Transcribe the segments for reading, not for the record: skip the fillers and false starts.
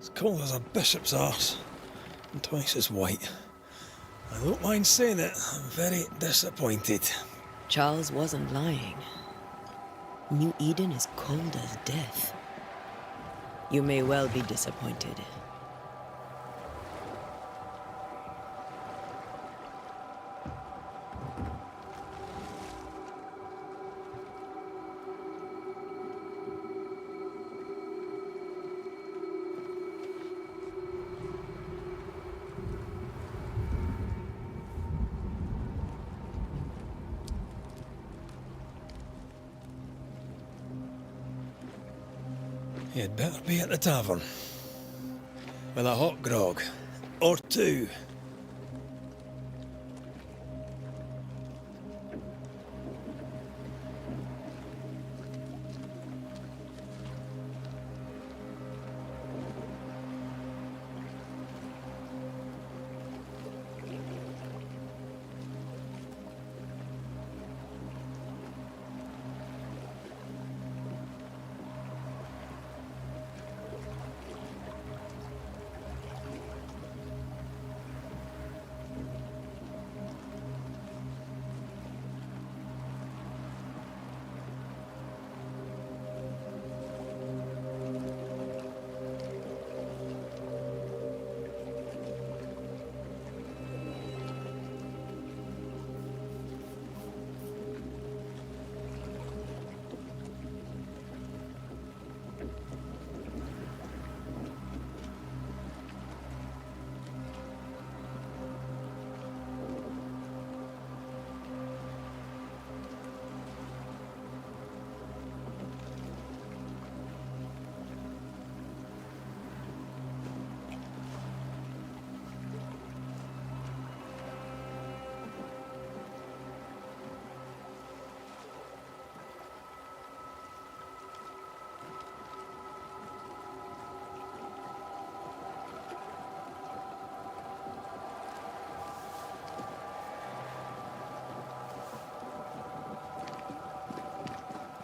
As cold as a bishop's arse, and twice as white. I don't mind saying it, I'm very disappointed. Charles wasn't lying. New Eden is cold as death. You may well be disappointed. You'd better be at the tavern. With a hot grog. Or two.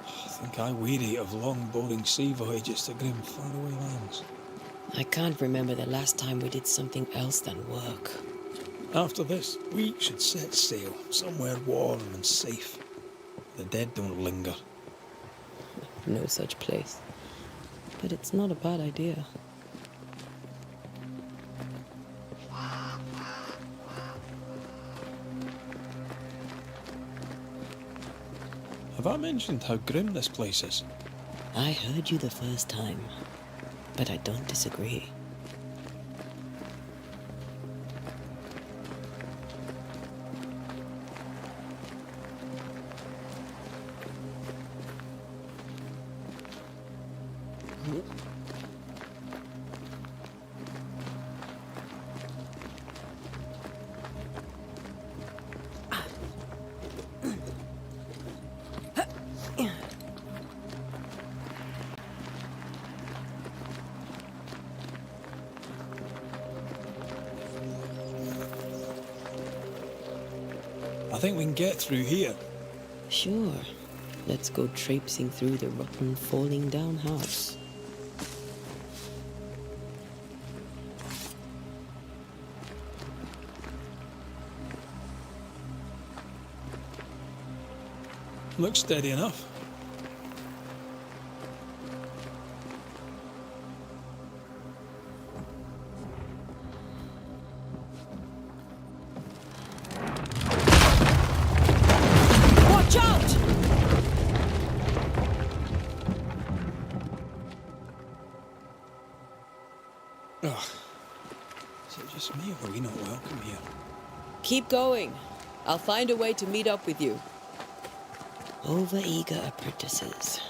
I think I weary of long, boring sea voyages to grim, faraway lands. I can't remember the last time we did something else than work. After this, we should set sail somewhere warm and safe. The dead don't linger. No such place. But it's not a bad idea. Have I mentioned how grim this place is? I heard you the first time, but I don't disagree. I think we can get through here. Sure. Let's go traipsing through the rotten, falling down house. Looks steady enough. Watch out! Ugh. Is it just me or are we not welcome here? Keep going. I'll find a way to meet up with you. Over-eager apprentices.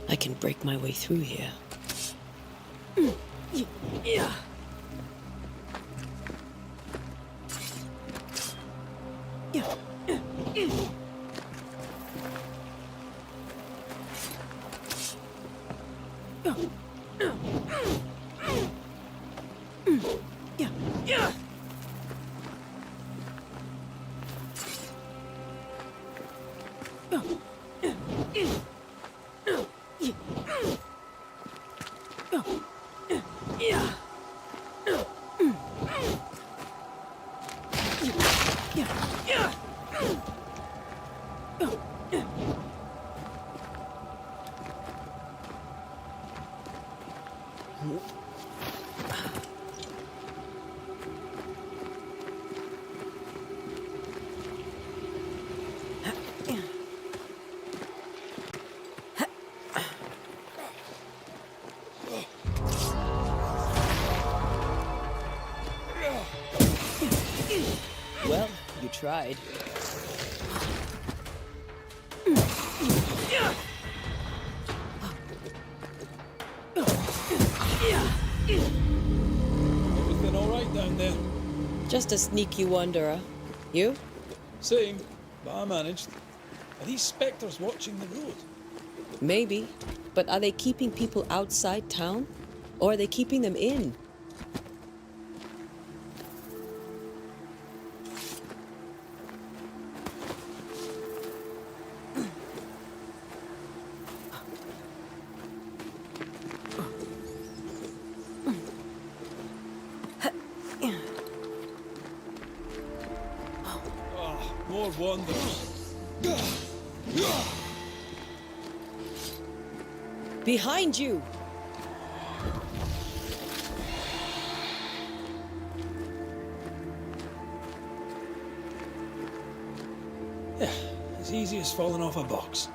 I can break my way through here. Well, you tried. Everything all right down there? Just a sneaky wanderer. You? Same, but I managed. Are these spectres watching the road? Maybe. But are they keeping people outside town? Or are they keeping them in? More wonders. Behind you! Yeah, as easy as falling off a box.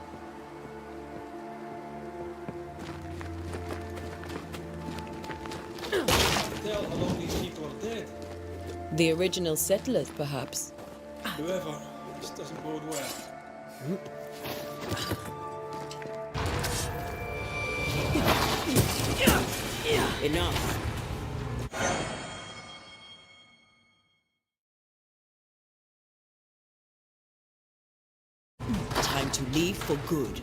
Tell how long these people are dead. The original settlers, perhaps. Whoever, this doesn't bode well. Enough. Time to leave for good.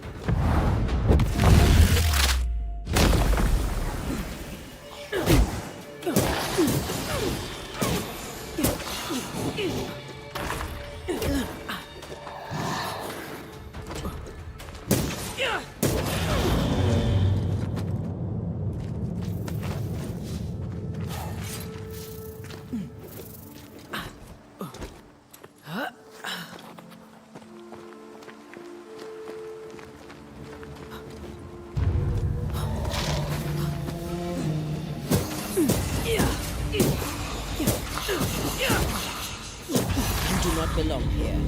You do not belong here.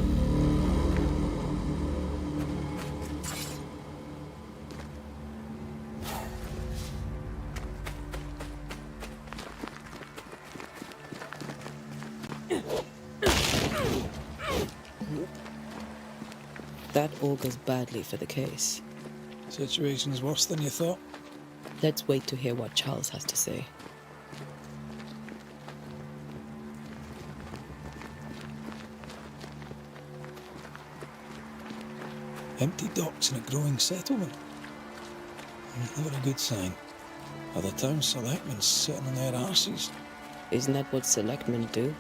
That augurs badly for the case. Situation's worse than you thought. Let's wait to hear what Charles has to say. Empty docks in a growing settlement. Never a good sign. Are the town selectmen sitting on their arses? Isn't that what selectmen do?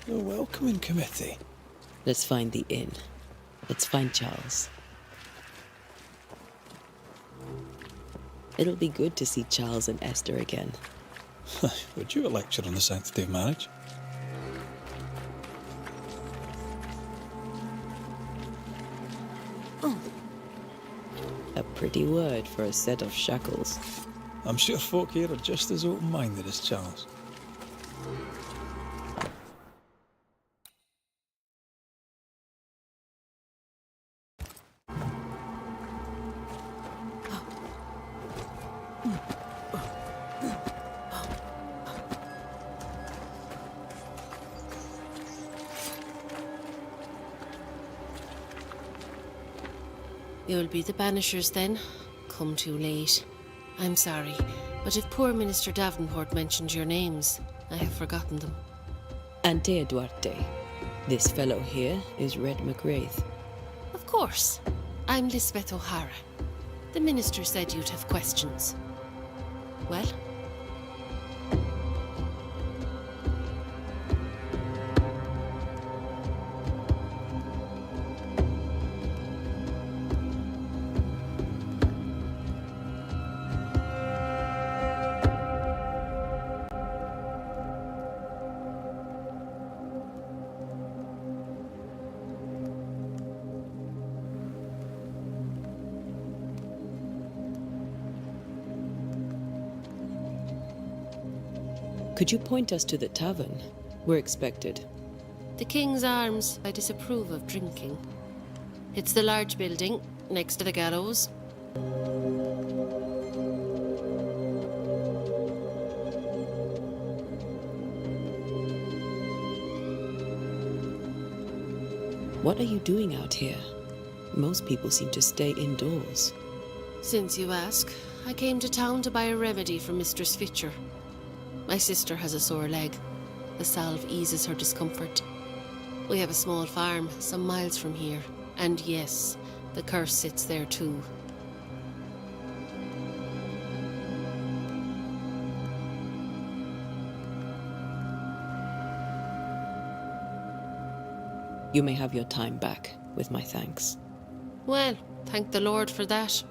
A welcoming committee. Let's find the inn. Let's find Charles. It'll be good to see Charles and Esther again. Would you a lecture on the sanctity of marriage? A pretty word for a set of shackles. I'm sure folk here are just as open-minded as Charles. You'll be the banishers then? Come too late. I'm sorry, but if poor Minister Davenport mentioned your names, I have forgotten them. Ante Duarte. This fellow here is Red McGrath. Of course. I'm Lisbeth O'Hara. The minister said you'd have questions. Well? Could you point us to the tavern? We're expected. The King's Arms. I disapprove of drinking. It's the large building, next to the gallows. What are you doing out here? Most people seem to stay indoors. Since you ask, I came to town to buy a remedy for Mistress Fitcher. My sister has a sore leg. The salve eases her discomfort. We have a small farm some miles from here. And yes, the curse sits there too. You may have your time back, with my thanks. Well, thank the Lord for that.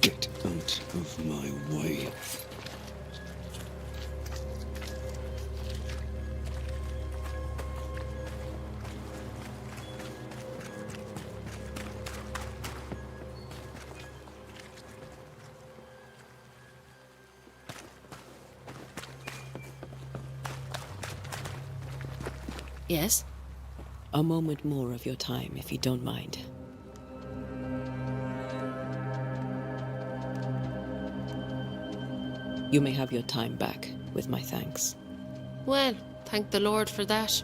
Get out of my way. Yes? A moment more of your time, if you don't mind. You may have your time back, with my thanks. Well, thank the Lord for that.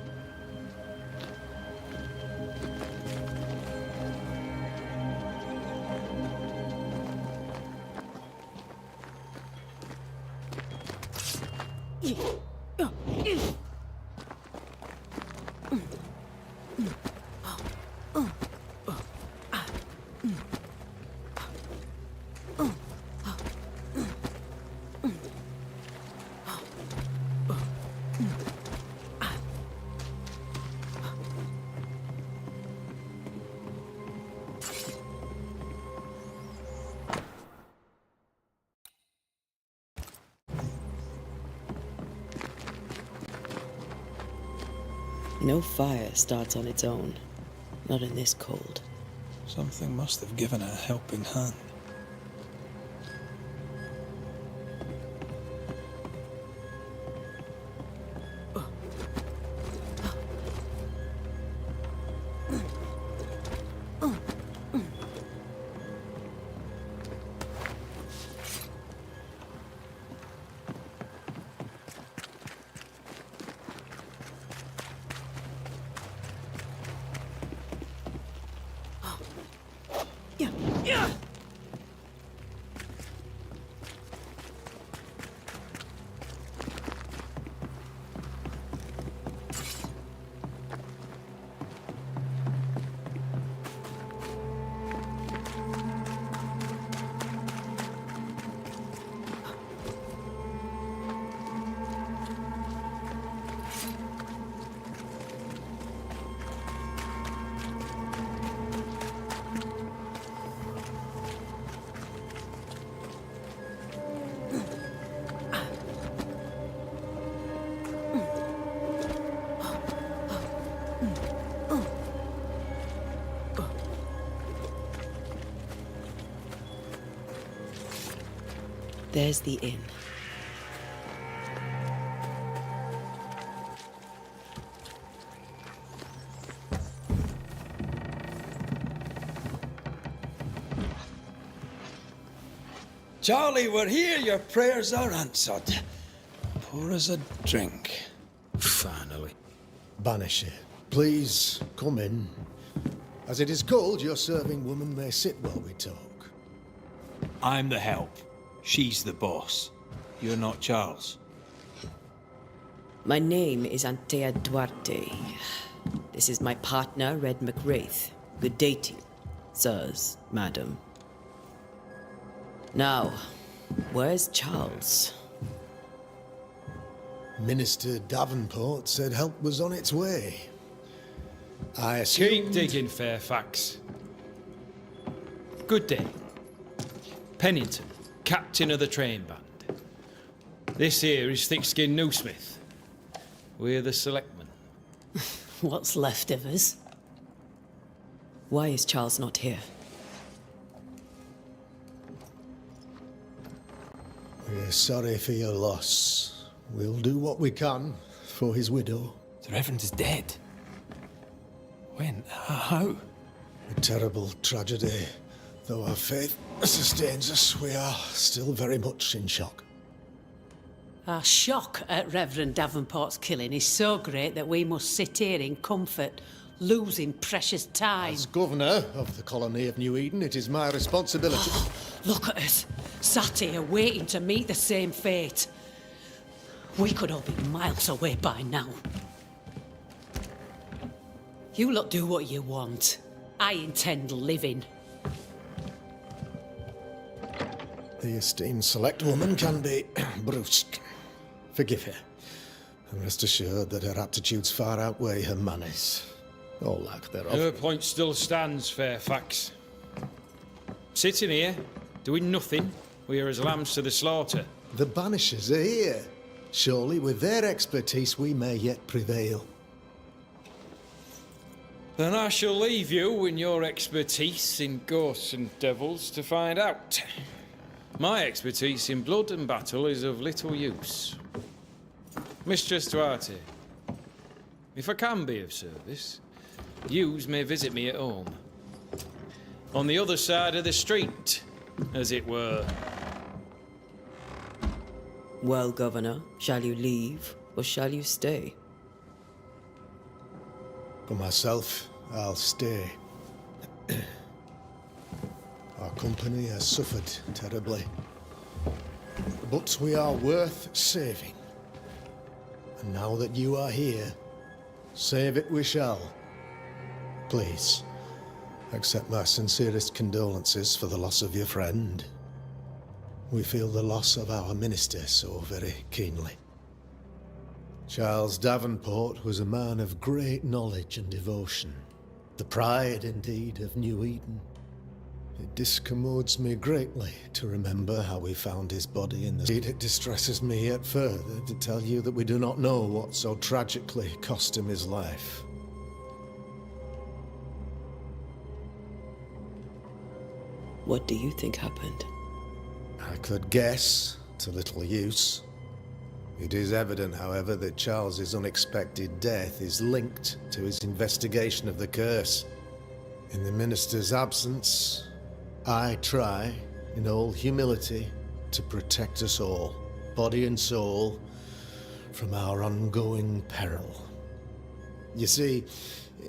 No fire starts on its own. Not in this cold. Something must have given it a helping hand. There's the inn. Charlie, we're here. Your prayers are answered. Pour us a drink. Finally. Banisher, please come in. As it is cold, your serving woman may sit while we talk. I'm the help. She's the boss. You're not Charles. My name is Antea Duarte. This is my partner, Red McWraith. Good day to you, sirs, madam. Now, where's Charles? Minister Davenport said help was on its way. I assume... Keep digging, Fairfax. Good day. Pennington, captain of the train band. This here is Thick-Skinned Newsmith. We're the selectmen. What's left of us? Why is Charles not here? We're sorry for your loss. We'll do what we can for his widow. The Reverend is dead. When? How? A terrible tragedy. Though our faith sustains us, we are still very much in shock. Our shock at Reverend Davenport's killing is so great that we must sit here in comfort, losing precious time. As governor of the colony of New Eden, it is my responsibility... Look at us, sat here waiting to meet the same fate. We could all be miles away by now. You lot do what you want. I intend living. The esteemed select woman can be brusque. Forgive her. And rest assured that her aptitudes far outweigh her manners. Or lack thereof. Her point still stands, Fairfax. Sitting here, doing nothing, we are as lambs to the slaughter. The Banishers are here. Surely with their expertise we may yet prevail. Then I shall leave you and your expertise in ghosts and devils to find out. My expertise in blood and battle is of little use. Mistress Duarte, if I can be of service, yous may visit me at home. On the other side of the street, as it were. Well, Governor, shall you leave or shall you stay? For myself, I'll stay. Our company has suffered terribly. But we are worth saving. And now that you are here, save it we shall. Please, accept my sincerest condolences for the loss of your friend. We feel the loss of our minister so very keenly. Charles Davenport was a man of great knowledge and devotion. The pride, indeed, of New Eden. It discommodes me greatly to remember how we found his body in the... Indeed, it distresses me yet further to tell you that we do not know what so tragically cost him his life. What do you think happened? I could guess, to little use. It is evident, however, that Charles's unexpected death is linked to his investigation of the curse. In the minister's absence, I try, in all humility, to protect us all, body and soul, from our ongoing peril. You see,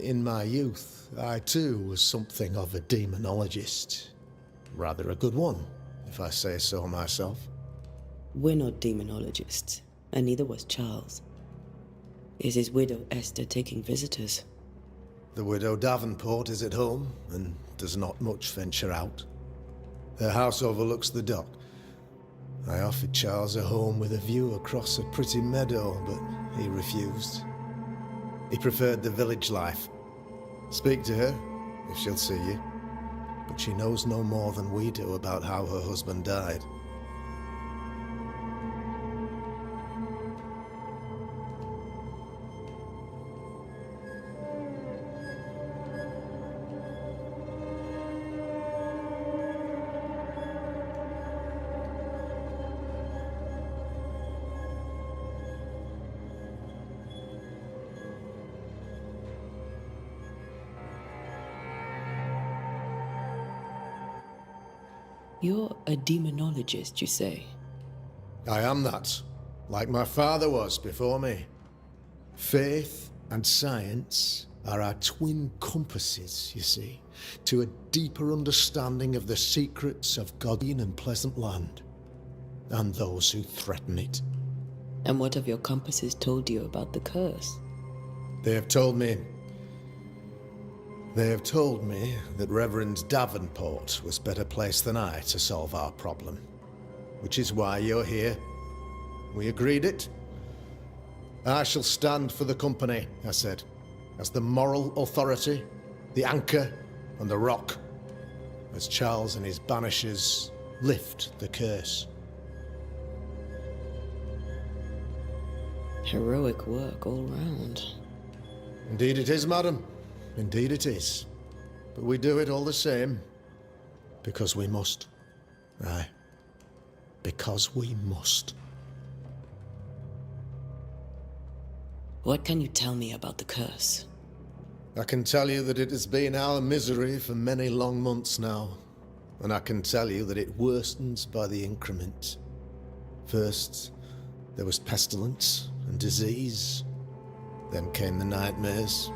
in my youth, I too was something of a demonologist. Rather a good one, if I say so myself. We're not demonologists, and neither was Charles. Is his widow Esther taking visitors? The widow Davenport is at home and does not much venture out. Her house overlooks the dock. I offered Charles a home with a view across a pretty meadow, but he refused. He preferred the village life. Speak to her, if she'll see you. But she knows no more than we do about how her husband died. You're a demonologist, you say? I am that, like my father was before me. Faith and science are our twin compasses, you see, to a deeper understanding of the secrets of God's and pleasant land, and those who threaten it. And what have your compasses told you about the curse? They have told me that Reverend Davenport was better placed than I to solve our problem, which is why you're here. We agreed it. I shall stand for the company, I said, as the moral authority, the anchor, and the rock, as Charles and his banishers lift the curse. Heroic work all round. Indeed it is, madam. Indeed it is. But we do it all the same. Because we must. Aye. Because we must. What can you tell me about the curse? I can tell you that it has been our misery for many long months now. And I can tell you that it worsens by the increment. First, there was pestilence and disease. Then came the nightmares.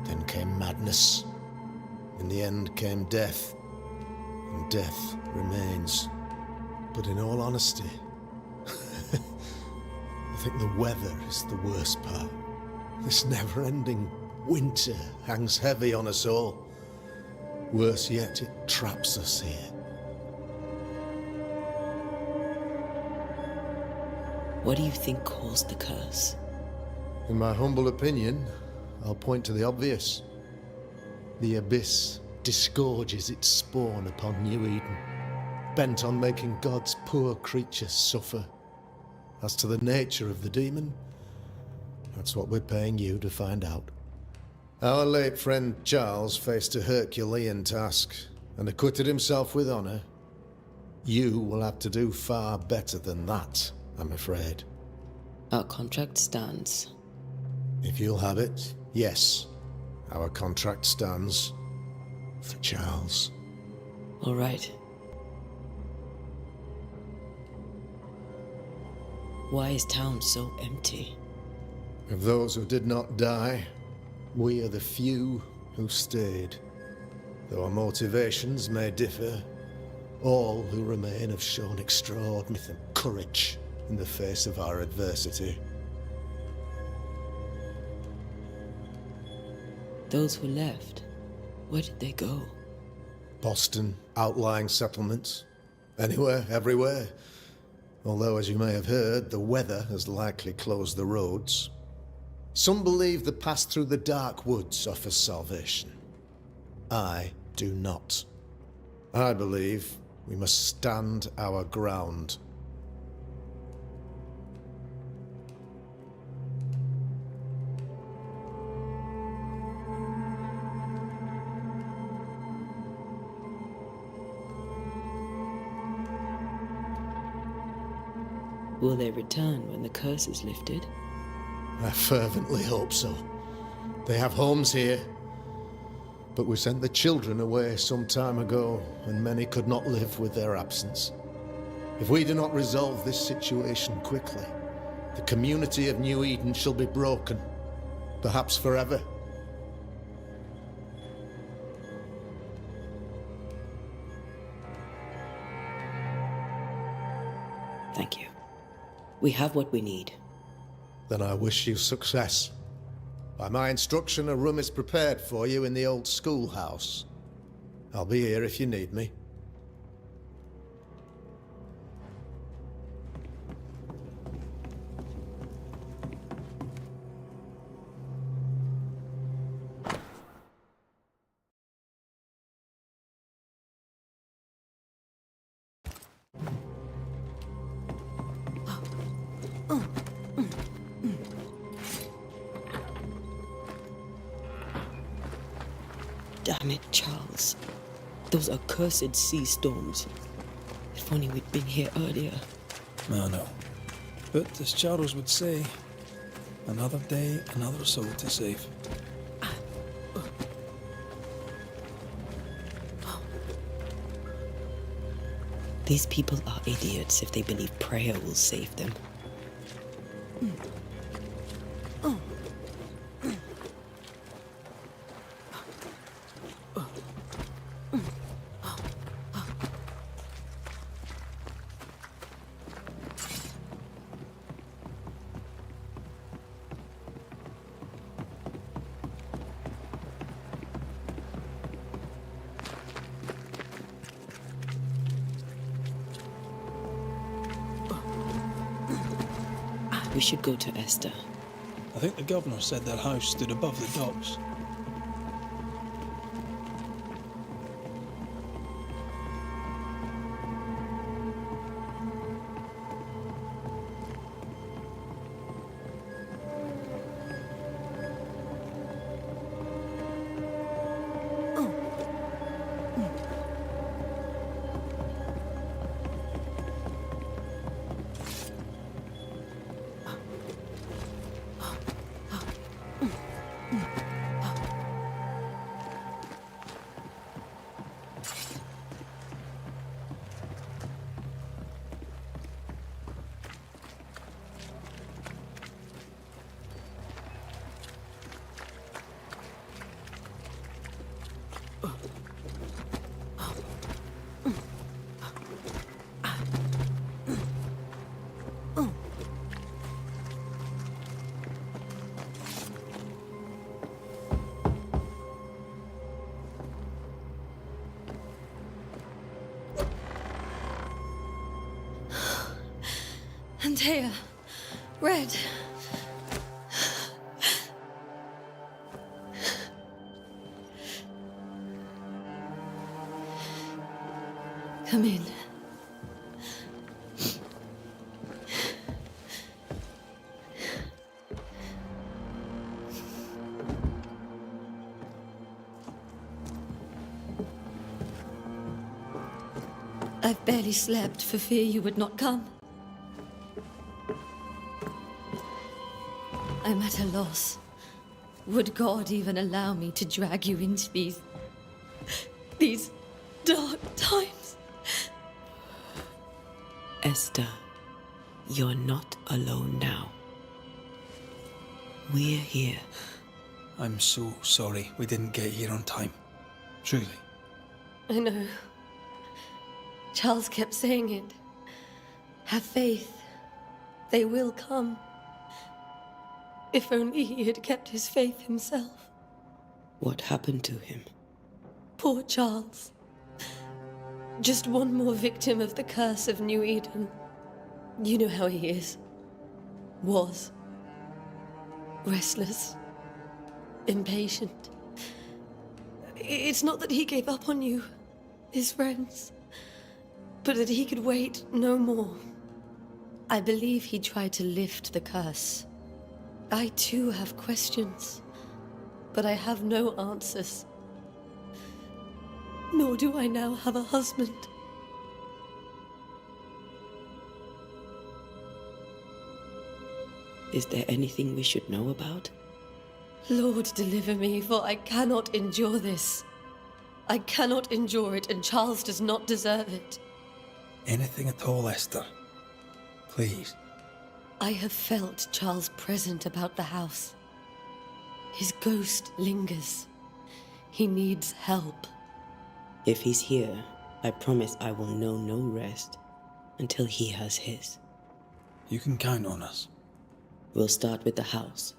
Then came madness. In the end came death. And death remains. But in all honesty, I think the weather is the worst part. This never-ending winter hangs heavy on us all. Worse yet, it traps us here. What do you think caused the curse? In my humble opinion, I'll point to the obvious. The abyss disgorges its spawn upon New Eden, bent on making God's poor creatures suffer. As to the nature of the demon, that's what we're paying you to find out. Our late friend Charles faced a Herculean task and acquitted himself with honor. You will have to do far better than that, I'm afraid. Our contract stands. If you'll have it, yes. Our contract stands for Charles. All right. Why is town so empty? Of those who did not die, we are the few who stayed. Though our motivations may differ, all who remain have shown extraordinary courage in the face of our adversity. Those who left, where did they go? Boston, outlying settlements. Anywhere, everywhere. Although, as you may have heard, the weather has likely closed the roads. Some believe the path through the dark woods offers salvation. I do not. I believe we must stand our ground. Will they return when the curse is lifted? I fervently hope so. They have homes here. But we sent the children away some time ago, and many could not live with their absence. If we do not resolve this situation quickly, the community of New Eden shall be broken, perhaps forever. We have what we need. Then I wish you success. By my instruction, a room is prepared for you in the old schoolhouse. I'll be here if you need me. Damn it, Charles. Those accursed sea storms. If only we'd been here earlier. I know. But as Charles would say, another day, another soul to save. These people are idiots if they believe prayer will save them. We should go to Esther. I think the governor said their house stood above the docks. Antea, Red. Come in. I've barely slept for fear you would not come. I'm at a loss. Would God even allow me to drag you into these dark times? Esther, you're not alone now. We're here. I'm so sorry we didn't get here on time. Truly. I know. Charles kept saying it. Have faith. They will come. If only he had kept his faith himself. What happened to him? Poor Charles. Just one more victim of the curse of New Eden. You know how he is. Was. Restless. Impatient. It's not that he gave up on you, his friends, but that he could wait no more. I believe he tried to lift the curse. I too have questions, but I have no answers. Nor do I now have a husband. Is there anything we should know about? Lord, deliver me, for I cannot endure this. I cannot endure it, and Charles does not deserve it. Anything at all, Esther. Please. I have felt Charles present about the house. His ghost lingers. He needs help. If he's here, I promise I will know no rest until he has his. You can count on us. We'll start with the house.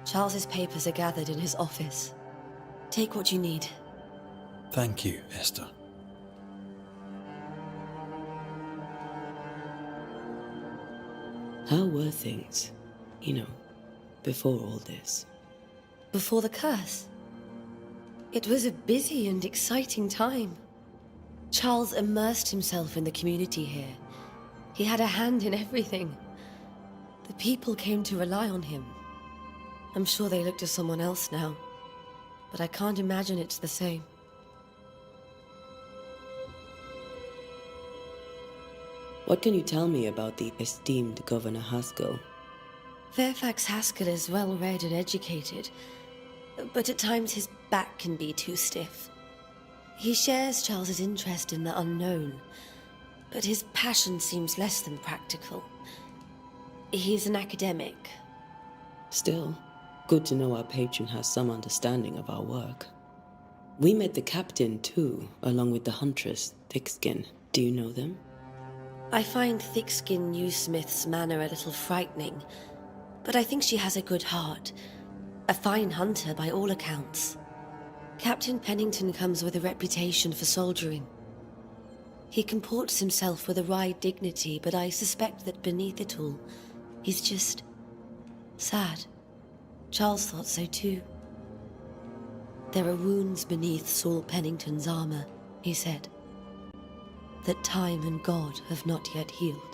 Charles's papers are gathered in his office. Take what you need. Thank you, Esther. How were things, before all this? Before the curse, it was a busy and exciting time. Charles immersed himself in the community here. He had a hand in everything. The people came to rely on him. I'm sure they look to someone else now, but I can't imagine it's the same. What can you tell me about the esteemed Governor Haskell? Fairfax Haskell is well read and educated, but at times his back can be too stiff. He shares Charles's interest in the unknown, but his passion seems less than practical. He's an academic. Still, good to know our patron has some understanding of our work. We met the captain too, along with the huntress, Thickskin. Do you know them? I find Thickskin Newsmith's manner a little frightening, but I think she has a good heart. A fine hunter by all accounts. Captain Pennington comes with a reputation for soldiering. He comports himself with a wry dignity, but I suspect that beneath it all, he's just sad. Charles thought so too. There are wounds beneath Saul Pennington's armor, he said, that time and God have not yet healed.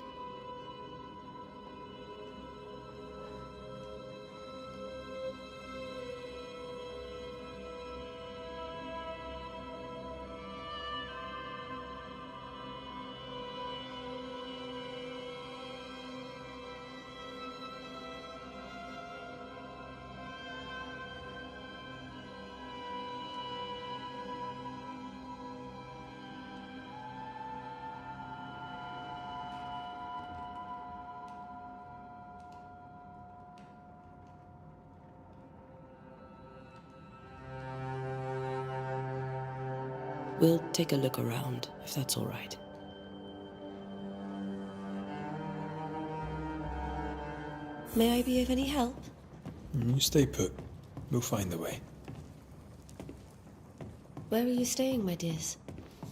We'll take a look around, if that's all right. May I be of any help? You stay put. We'll find the way. Where are you staying, my dears?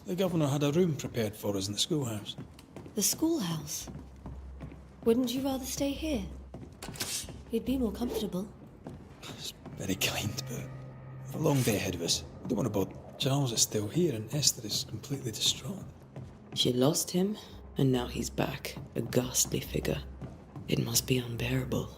The governor had a room prepared for us in the schoolhouse. The schoolhouse? Wouldn't you rather stay here? You'd be more comfortable. It's very kind, but we've a long day ahead of us. We don't want to bother. Charles is still here and Esther is completely distraught. She lost him, and now he's back, a ghastly figure. It must be unbearable.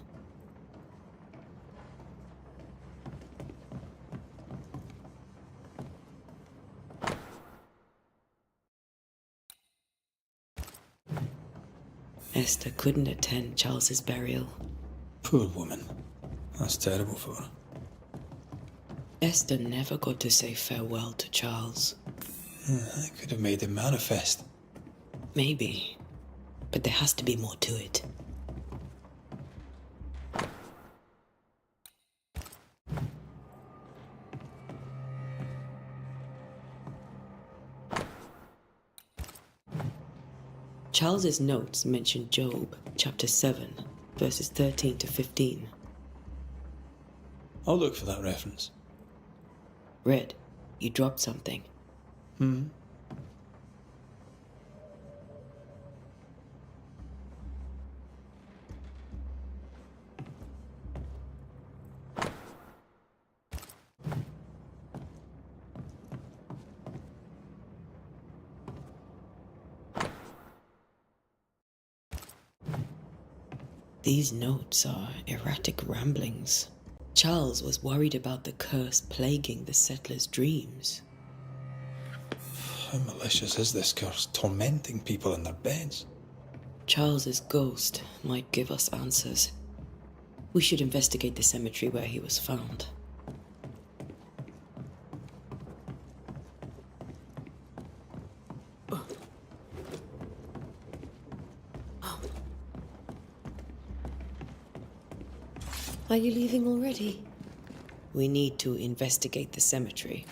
Esther couldn't attend Charles's burial. Poor woman. That's terrible for her. Esther never got to say farewell to Charles. I could have made him manifest. Maybe, but there has to be more to it. Charles's notes mention Job, chapter 7, verses 13 to 15. I'll look for that reference. Red, you dropped something. These notes are erratic ramblings. Charles was worried about the curse plaguing the settlers' dreams. How malicious is this curse, tormenting people in their beds? Charles's ghost might give us answers. We should investigate the cemetery where he was found. Are you leaving already? We need to investigate the cemetery.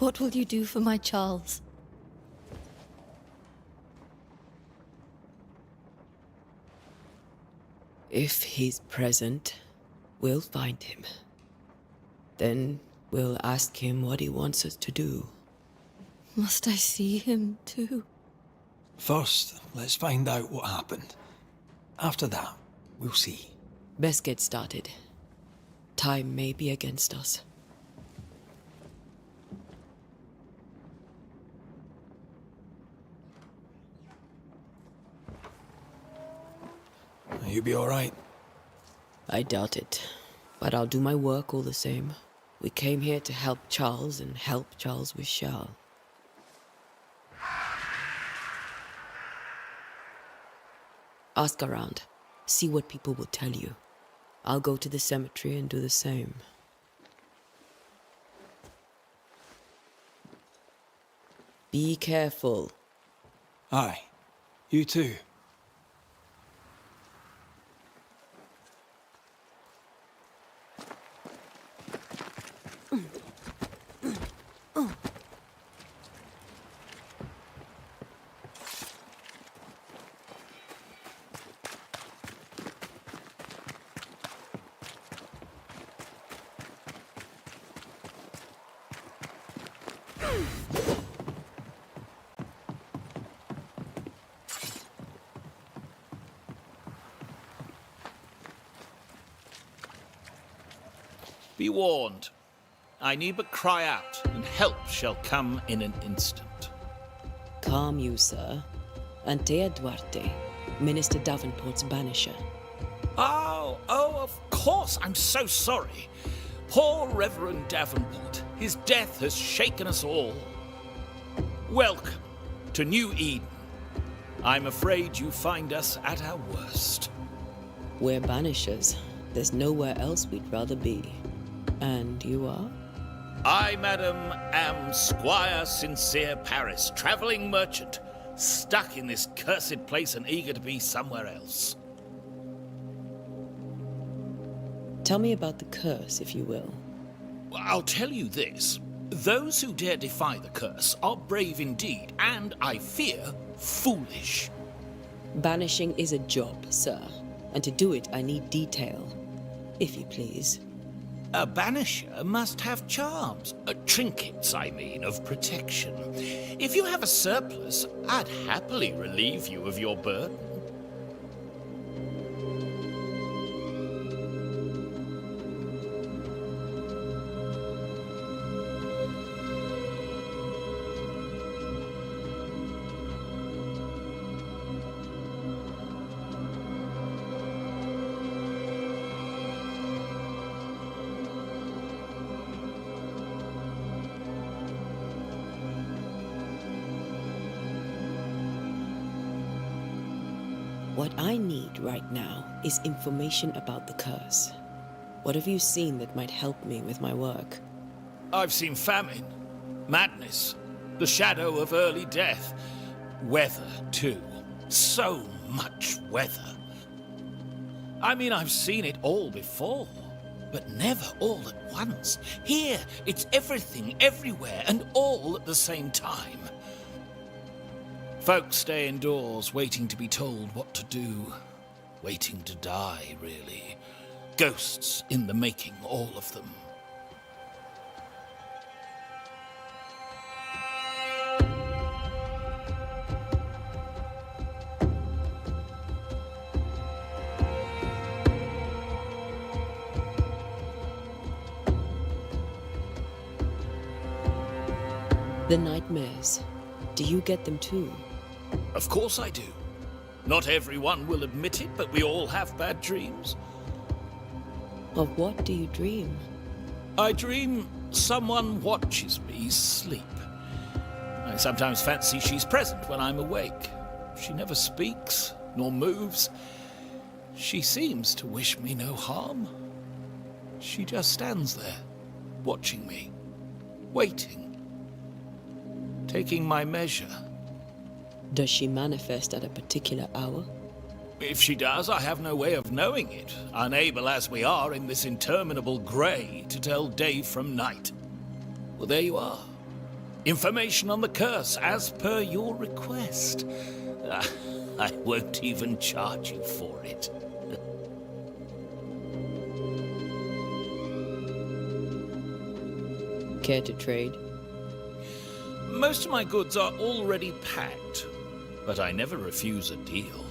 What will you do for my Charles? If he's present, we'll find him. Then we'll ask him what he wants us to do. Must I see him too? First, let's find out what happened. After that, we'll see. Best get started. Time may be against us. You be all right? I doubt it, but I'll do my work all the same. We came here to help Charles, and help Charles we shall. Ask around. See what people will tell you. I'll go to the cemetery and do the same. Be careful. Aye. You too. Be warned. I need but cry out, and help shall come in an instant. Calm you, sir. Antea Duarte, Minister Davenport's banisher. Oh, of course. I'm so sorry. Poor Reverend Davenport. His death has shaken us all. Welcome to New Eden. I'm afraid you find us at our worst. We're banishers. There's nowhere else we'd rather be. And you are? I, madam, am Squire Sincere Paris, travelling merchant, stuck in this cursed place and eager to be somewhere else. Tell me about the curse, if you will. I'll tell you this. Those who dare defy the curse are brave indeed, and, I fear, foolish. Banishing is a job, sir. And to do it, I need detail. If you please. A banisher must have charms. Trinkets, I mean, of protection. If you have a surplus, I'd happily relieve you of your burden. What I need right now is information about the curse. What have you seen that might help me with my work? I've seen famine, madness, the shadow of early death, weather, too. So much weather. I mean, I've seen it all before, but never all at once. Here, it's everything, everywhere, and all at the same time. Folks stay indoors, waiting to be told what to do. Waiting to die, really. Ghosts in the making, all of them. The nightmares. Do you get them too? Of course I do. Not everyone will admit it, but we all have bad dreams. Of what do you dream? I dream someone watches me sleep. I sometimes fancy she's present when I'm awake. She never speaks, nor moves. She seems to wish me no harm. She just stands there, watching me, waiting, taking my measure. Does she manifest at a particular hour? If she does, I have no way of knowing it, unable as we are in this interminable grey to tell day from night. Well, there you are. Information on the curse, as per your request. I won't even charge you for it. Care to trade? Most of my goods are already packed, but I never refuse a deal.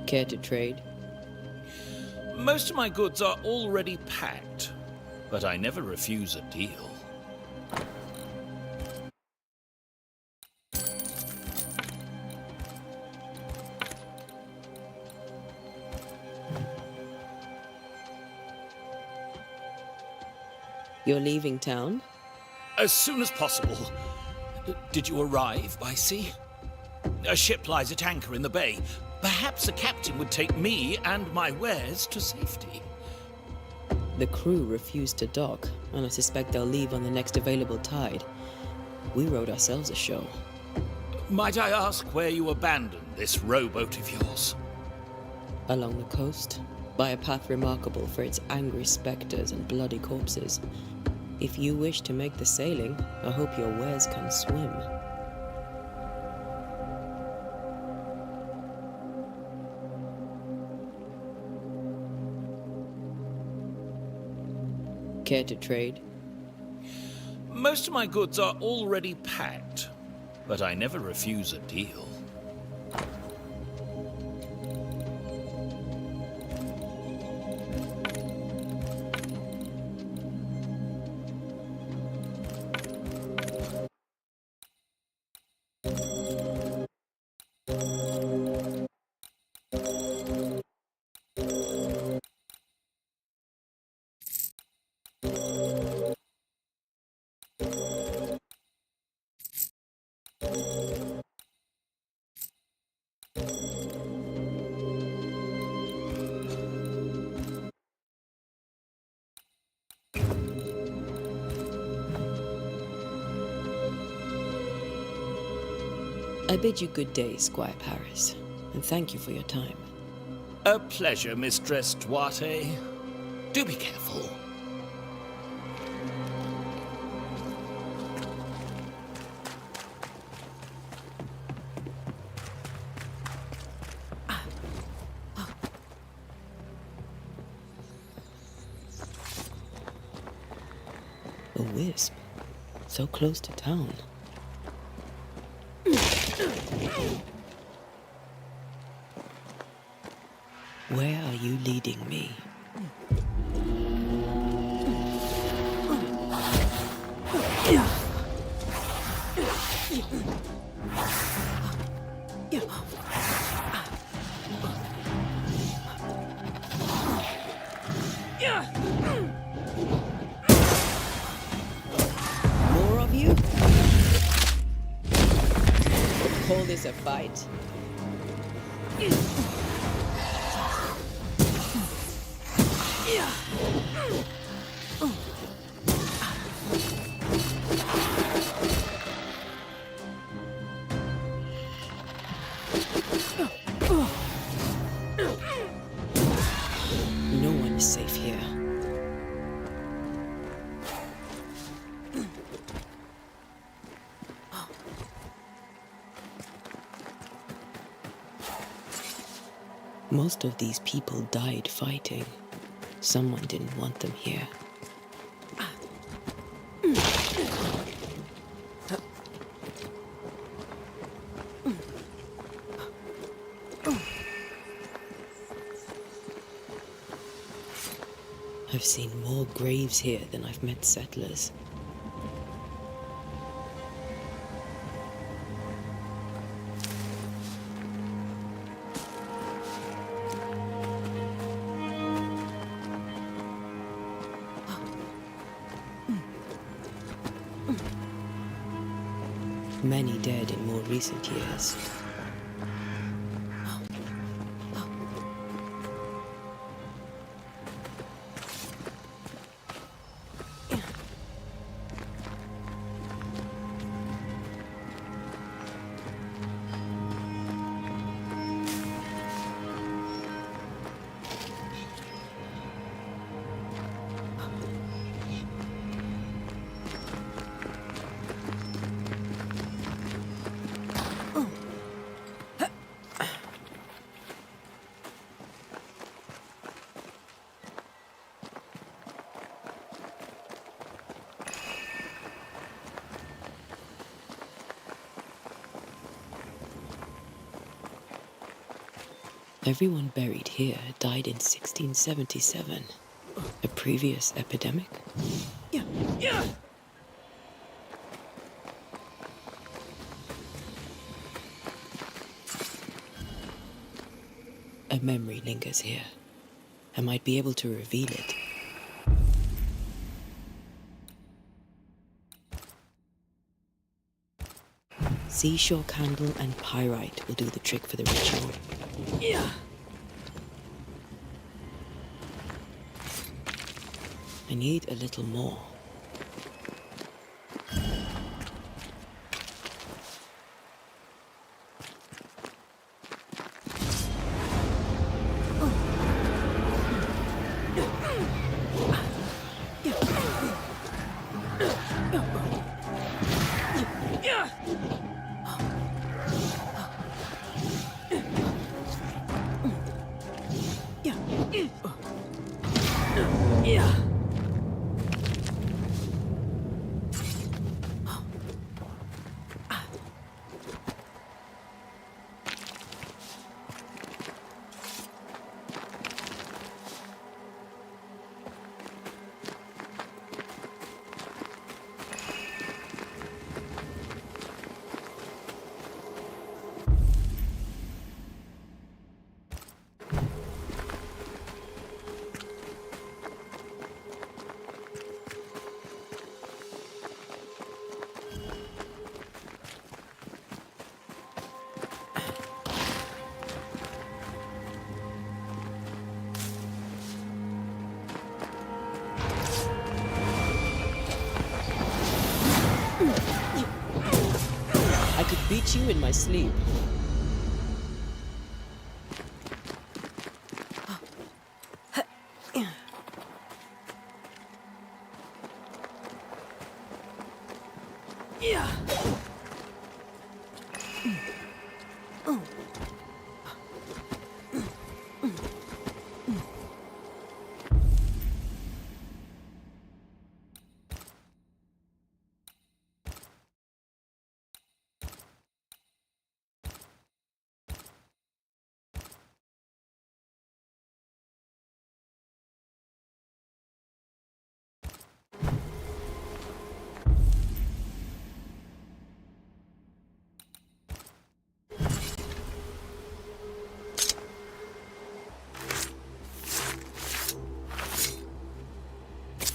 Care to trade? Most of my goods are already packed, but I never refuse a deal. You're leaving town? As soon as possible. Did you arrive by sea? A ship lies at anchor in the bay. Perhaps a captain would take me and my wares to safety. The crew refused to dock, and I suspect they'll leave on the next available tide. We rode ourselves ashore. Might I ask where you abandoned this rowboat of yours? Along the coast, by a path remarkable for its angry specters and bloody corpses. If you wish to make the sailing, I hope your wares can swim. Care to trade? Most of my goods are already packed, but I never refuse a deal. I bid you good day, Squire Paris, and thank you for your time. A pleasure, Mistress Duarte. Do be careful. A wisp, so close to town. Where are you leading me? More of you? Call this a fight? No one is safe here. Most of these people died fighting. Someone didn't want them here. I've seen more graves here than I've met settlers. Many dead in more recent years. Everyone buried here died in 1677. A previous epidemic? A memory lingers here. I might be able to reveal it. Seashore candle and pyrite will do the trick for the ritual. I need a little more. I could beat you in my sleep.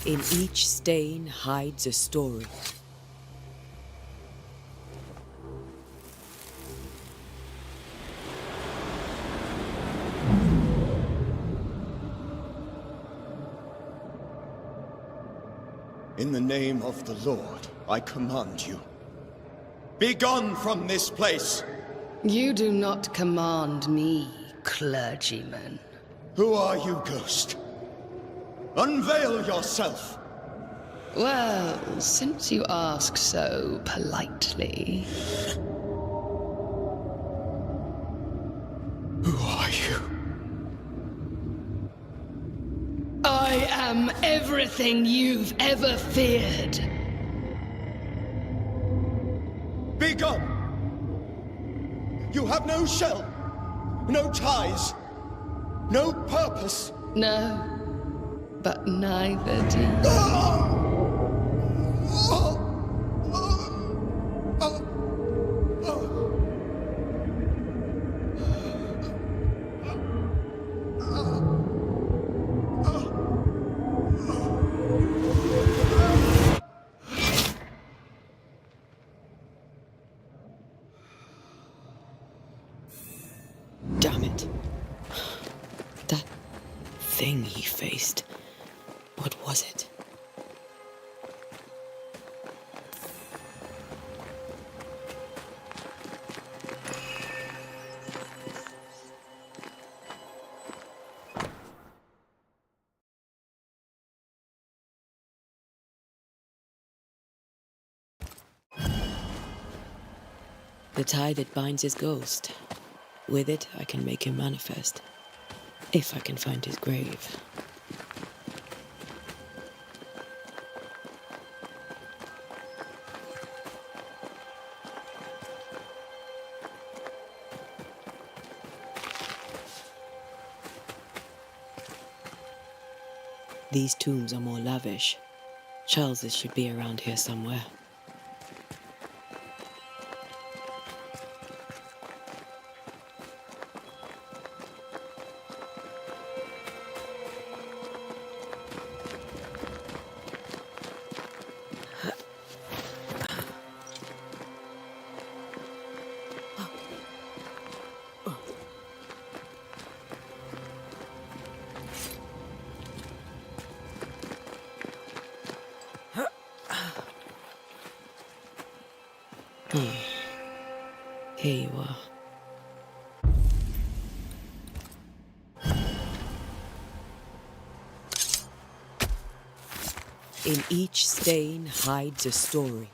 In each stain hides a story. In the name of the Lord, I command you. Be gone from this place! You do not command me, clergyman. Who are you, ghost? Unveil yourself! Well, since you ask so politely... Who are you? I am everything you've ever feared. Be gone! You have no shell, no ties, no purpose. No, but neither do you. thing he faced. What was it? The tie that binds his ghost. With it, I can make him manifest. If I can find his grave. These tombs are more lavish. Charles's should be around here somewhere. Here you are. In each stain hides a story.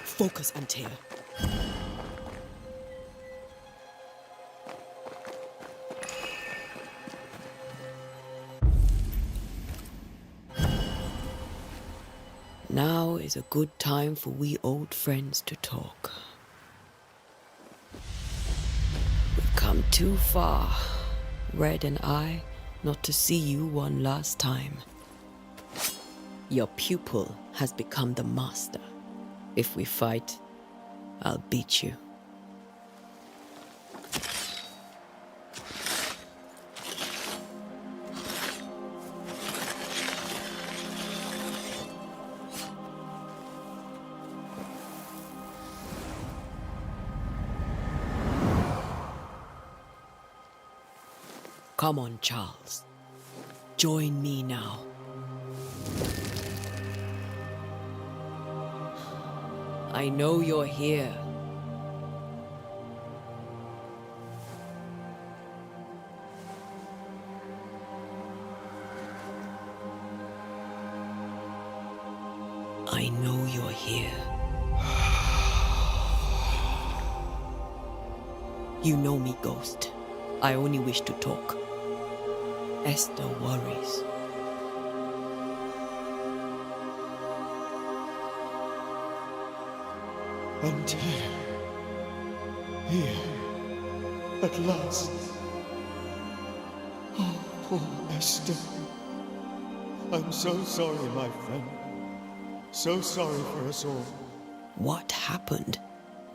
Focus, Antea. Now is a good time for we old friends to talk. We've come too far, Red and I, not to see you one last time. Your pupil has become the master. If we fight, I'll beat you. Come on, Charles. Join me now. I know you're here. I know you're here. You know me, Ghost. I only wish to talk. Esther worries. Antea. Here. At last. Oh, poor Esther. I'm so sorry, my friend. So sorry for us all. What happened?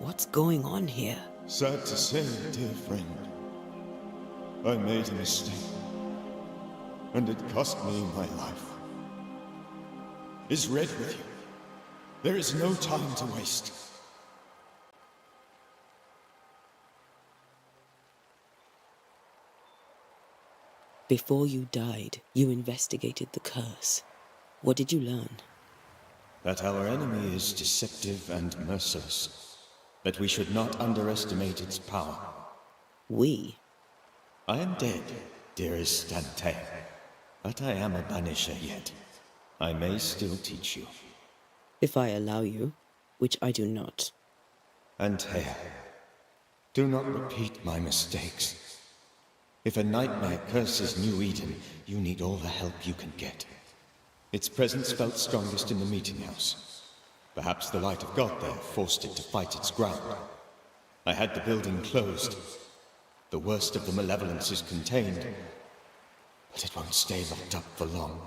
What's going on here? Sad to say, dear friend. I made a mistake. And it cost me my life. Is Red with you? There is no time to waste. Before you died, you investigated the curse. What did you learn? That our enemy is deceptive and merciless. That we should not underestimate its power. We? I am dead, dearest Antea. But I am a banisher yet. I may still teach you. If I allow you, which I do not. Antea, do not repeat my mistakes. If a nightmare curses New Eden, you need all the help you can get. Its presence felt strongest in the meeting house. Perhaps the light of God there forced it to fight its ground. I had the building closed. The worst of the malevolence is contained, but it won't stay locked up for long.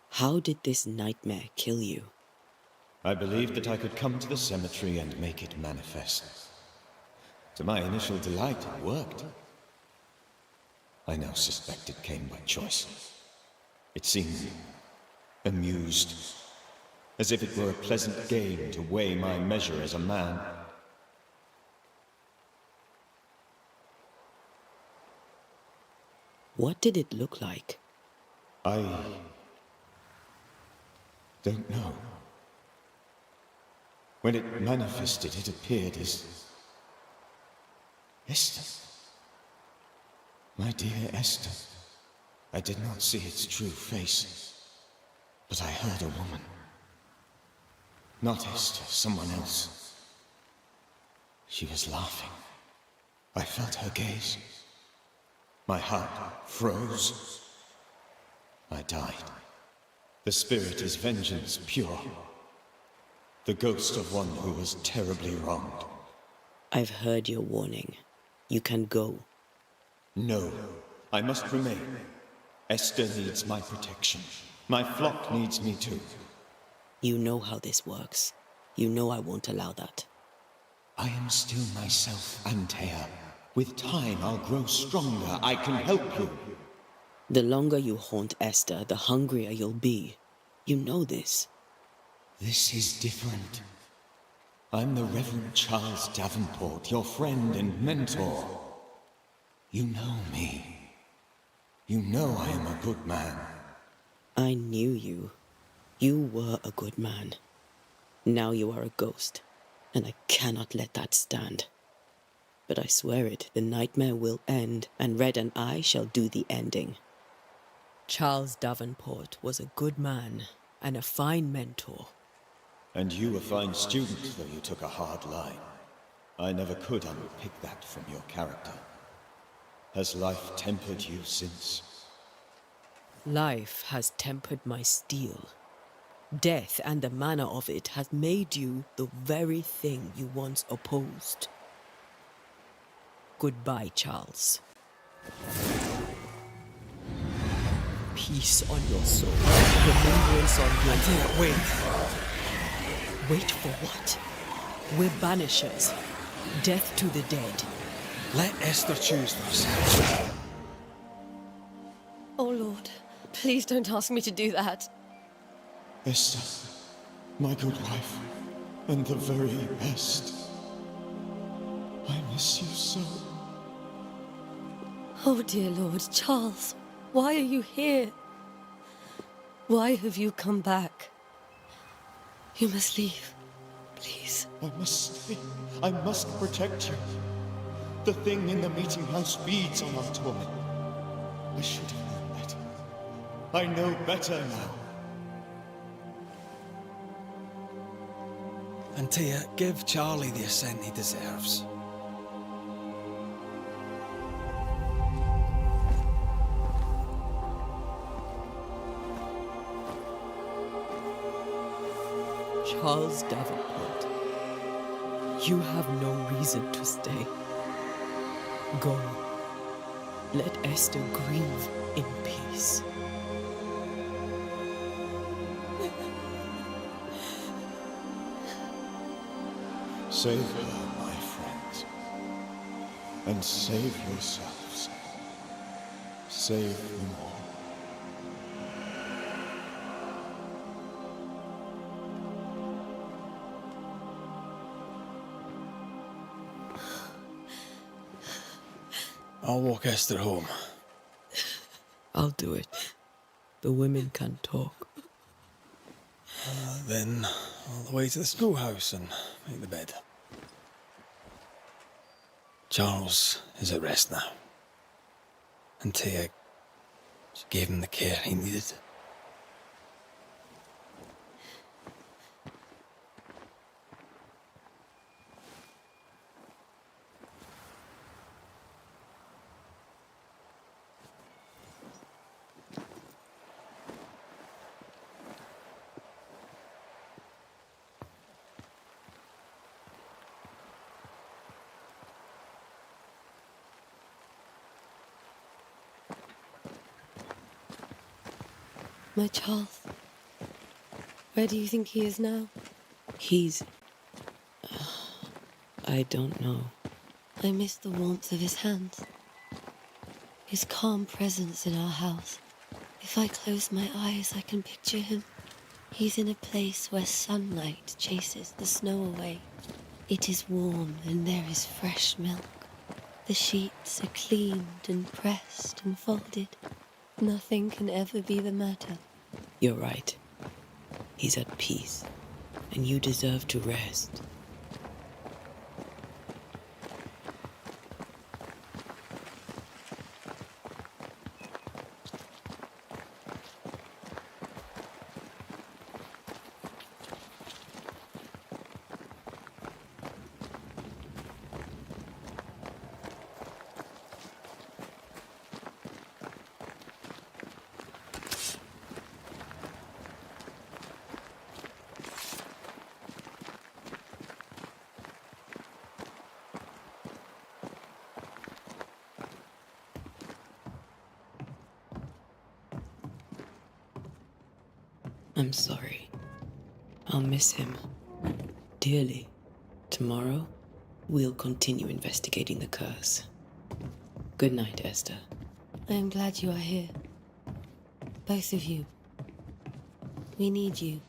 How did this nightmare kill you? I believed that I could come to the cemetery and make it manifest. To my initial delight, it worked. I now suspect it came by choice. It seemed amused, as if it were a pleasant game to weigh my measure as a man. What did it look like? I don't know. When it manifested, it appeared as Esther. My dear Esther. I did not see its true face, but I heard a woman. Not Esther, someone else. She was laughing. I felt her gaze. My heart froze. I died. The spirit is vengeance pure. The ghost of one who was terribly wronged. I've heard your warning. You can go. No, I must remain. Esther needs my protection. My flock needs me too. You know how this works. You know I won't allow that. I am still myself, Antea. With time, I'll grow stronger. I can help you. The longer you haunt Esther, the hungrier you'll be. You know this. This is different. I'm the Reverend Charles Davenport, your friend and mentor. You know me. You know I am a good man. I knew you. You were a good man. Now you are a ghost, and I cannot let that stand. But I swear it, the nightmare will end, and Red and I shall do the ending. Charles Davenport was a good man and a fine mentor. And you a fine student, though you took a hard line. I never could unpick that from your character. Has life tempered you since? Life has tempered my steel. Death and the manner of it has made you the very thing you once opposed. Goodbye, Charles. Peace on your soul. Remembrance on your soul. Wait. Wait for what? We're banishers. Death to the dead. Let Esther choose for herself. Oh, Lord, please don't ask me to do that. Esther, my good wife, and the very best. I miss you so. Oh, dear Lord, Charles, why are you here? Why have you come back? You must leave, please. I must stay. I must protect you. The thing in the meeting house feeds on our torment. I should have known better. I know better now. Antea, give Charlie the ascent he deserves. Charles Davenport, you have no reason to stay. Go. Let Esther grieve in peace. Save her, my friends. And save yourselves. Save them all. I'll walk Esther home. I'll do it. The women can talk. Then all the way to the schoolhouse and make the bed. Charles is at rest now. Antea, she gave him the care he needed. My Charles, where do you think he is now? He's... I don't know. I miss the warmth of his hands. His calm presence in our house. If I close my eyes, I can picture him. He's in a place where sunlight chases the snow away. It is warm and there is fresh milk. The sheets are cleaned and pressed and folded. Nothing can ever be the matter. You're right. He's at peace, and you deserve to rest. I'm sorry. I'll miss him dearly. Tomorrow, we'll continue investigating the curse. Good night, Esther. I am glad you are here. Both of you. We need you.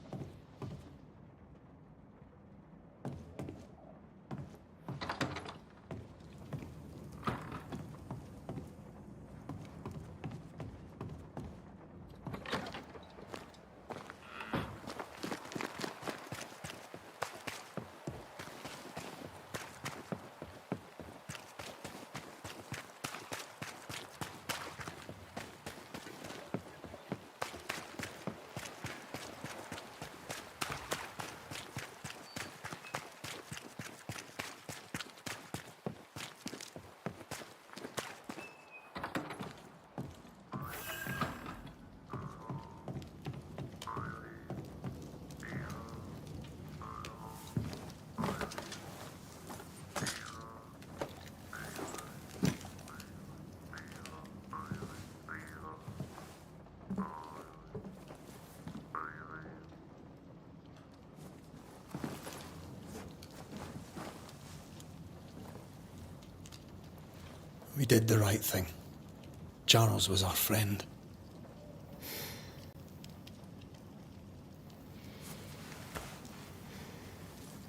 We did the right thing. Charles was our friend.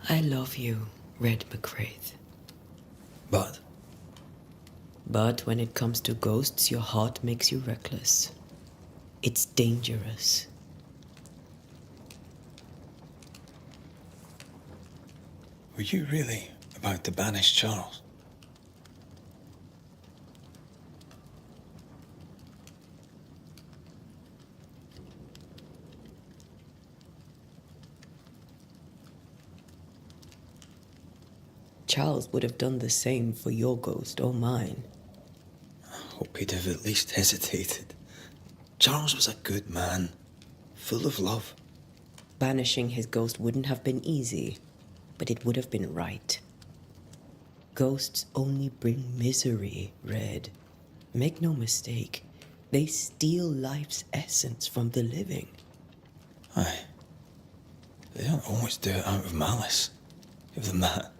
I love you, Red McCraith. But But when it comes to ghosts, your heart makes you reckless. It's dangerous. were you really about to banish Charles? Charles would have done the same for your ghost or mine. I hope he'd have at least hesitated. Charles was a good man, full of love. Banishing his ghost wouldn't have been easy, but it would have been right. Ghosts only bring misery, Red. Make no mistake, they steal life's essence from the living. Aye. They don't always do it out of malice. Give them that.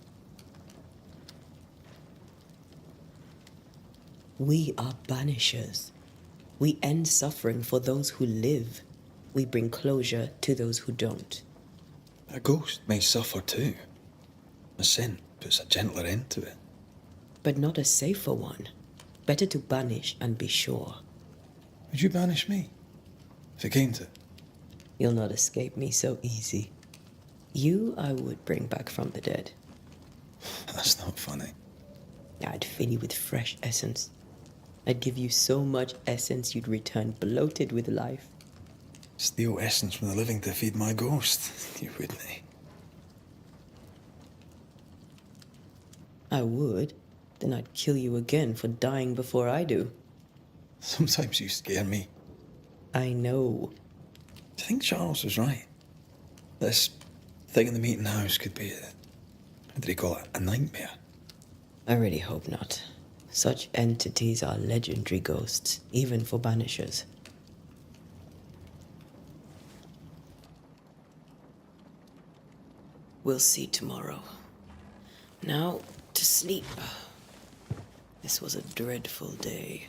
We are banishers. We end suffering for those who live. We bring closure to those who don't. A ghost may suffer too. A sin puts a gentler end to it. But not a safer one. Better to banish and be sure. Would you banish me? If it came to it? You'll not escape me so easy. You I would bring back from the dead. That's not funny. I'd fill you with fresh essence. I'd give you so much essence you'd return bloated with life. Steal essence from the living to feed my ghost. You wouldn't, eh? I would. Then I'd kill you again for dying before I do. Sometimes you scare me. I know. Do you think Charles was right? This thing in the meeting house could be how did he call it? A nightmare? I really hope not. Such entities are legendary ghosts, even for banishers. We'll see tomorrow. Now, to sleep. This was a dreadful day.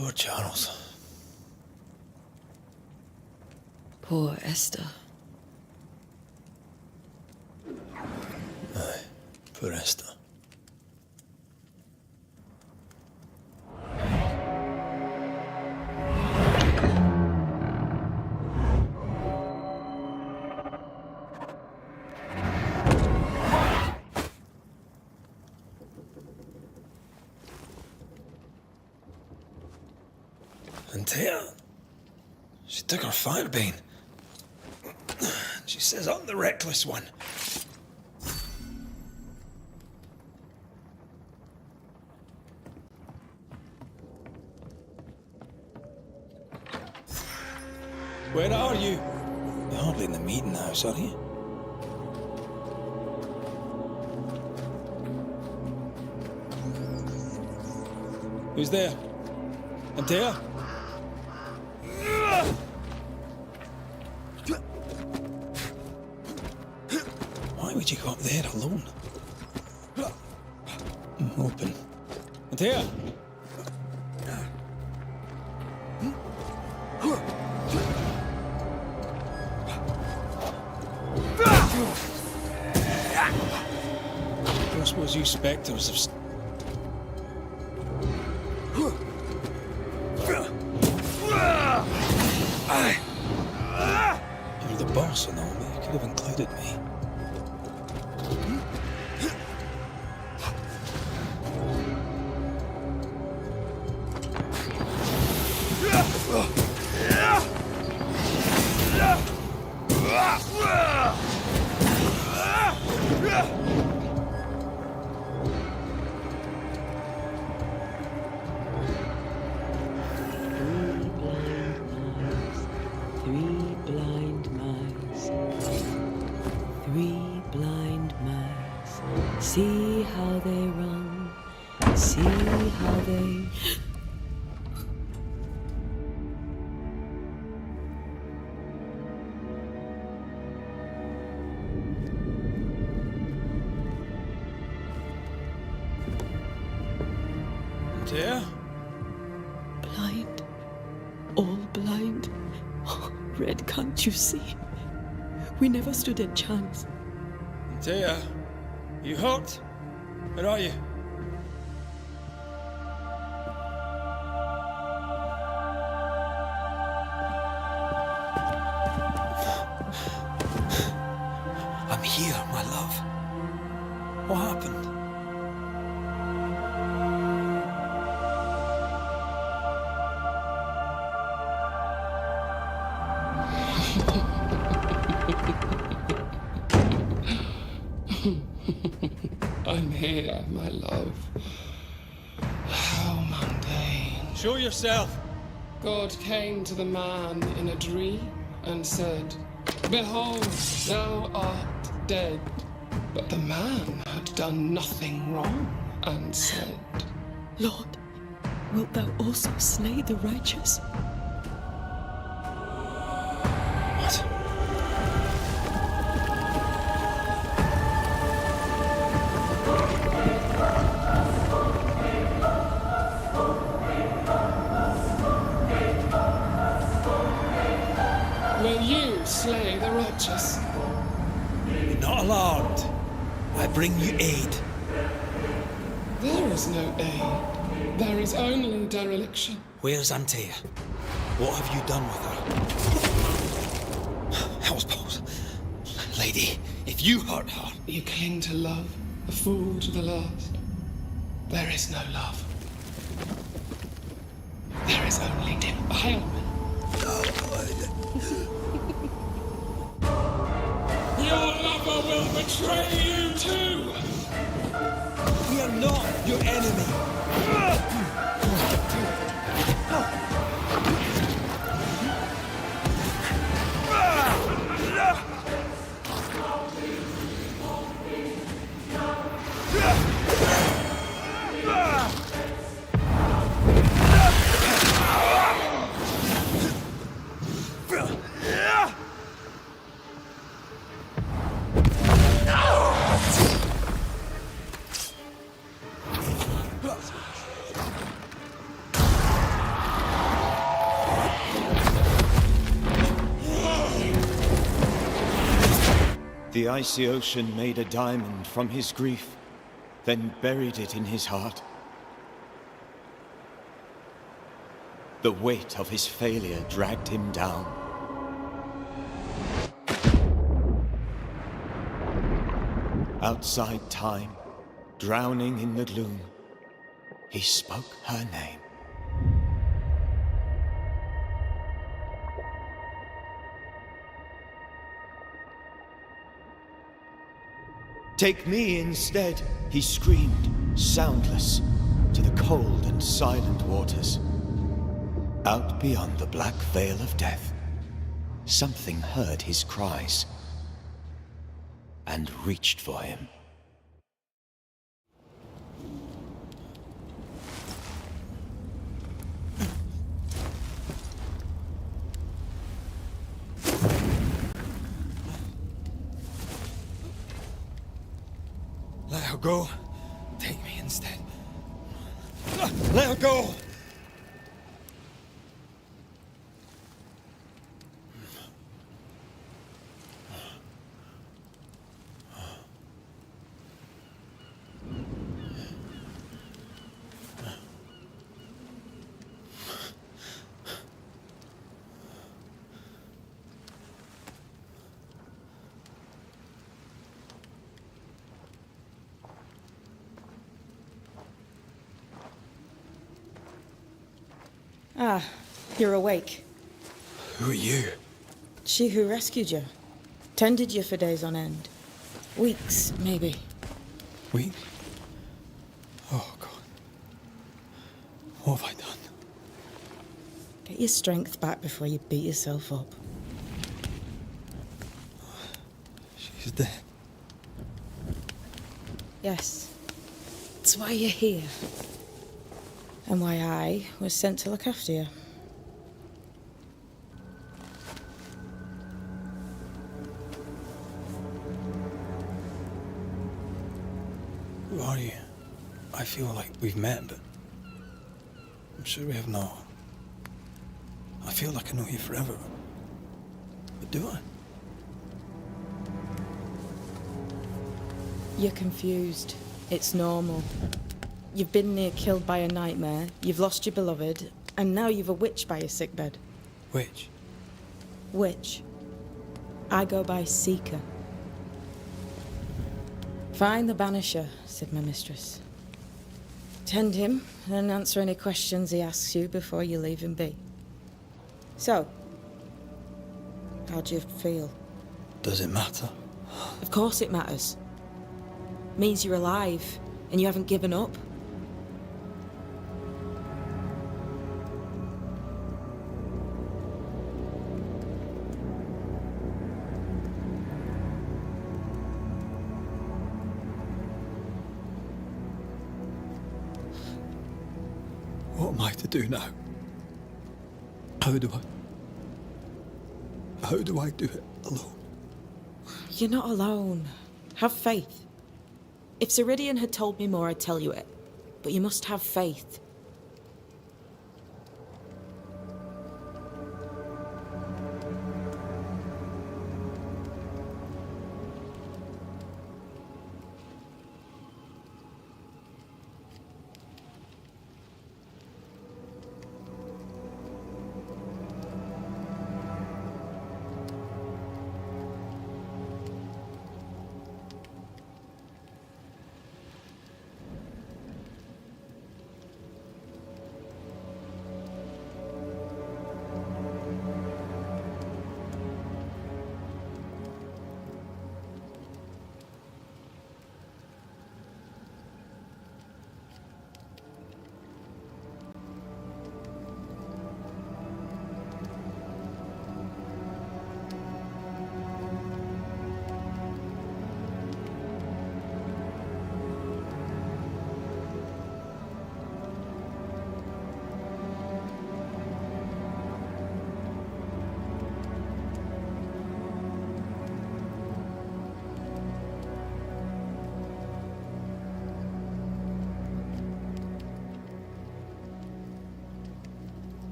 Poor Charles. Poor Esther. Aye, poor Esther. And Tia, she took her firebane. She says I'm the reckless one. Where are you? You're hardly in the meeting house, are you? Who's there? Antea? Why would you go up there alone? Open. Antea? I suppose you spectres have... You're the boss and all, but you could have included me. Three blind mice. See how they run. See how they... Antea? Blind. All blind. Red, can't you see? We never stood a chance. Antea, you hurt? Where are you? I'm here, my love. What happened? I'm here, my love. How mundane. Show yourself. God came to the man in a dream and said, "Behold, thou art dead." But the man had done nothing wrong and said, Lord, wilt thou also slay the righteous? What? "Will you slay the righteous?" Be not alarmed. I bring you aid. There is no aid. There is only dereliction. Where's Antea? What have you done with her? Hell's balls. Lady, if you hurt her... You cling to love, a fool to the last. There is no love. There is only defilement. Your lover will betray you too! We are not your enemy. The icy ocean made a diamond from his grief, then buried it in his heart. The weight of his failure dragged him down. Outside time, drowning in the gloom, he spoke her name. Take me instead, he screamed, soundless, to the cold and silent waters. Out beyond the black veil of death, something heard his cries and reached for him. Let her go. Take me instead. Let her go! Ah, you're awake. Who are you? She who rescued you. Tended you for days on end. Weeks, maybe. Weeks? Oh, God. What have I done? Get your strength back before you beat yourself up. She's dead. Yes. That's why you're here. And why I was sent to look after you. Who are you? I feel like we've met, but I'm sure we have not. I feel like I know you forever. But do I? You're confused. It's normal. You've been near killed by a nightmare, you've lost your beloved, and now you've a witch by your sickbed. Which? Witch. I go by Seeker. Find the Banisher, said my mistress. Tend him, and answer any questions he asks you before you leave him be. So, how do you feel? Does it matter? Of course it matters. Means you're alive, and you haven't given up. What am I to do now? How do I do it alone? You're not alone. Have faith. If Ceridian had told me more, I'd tell you it. But you must have faith.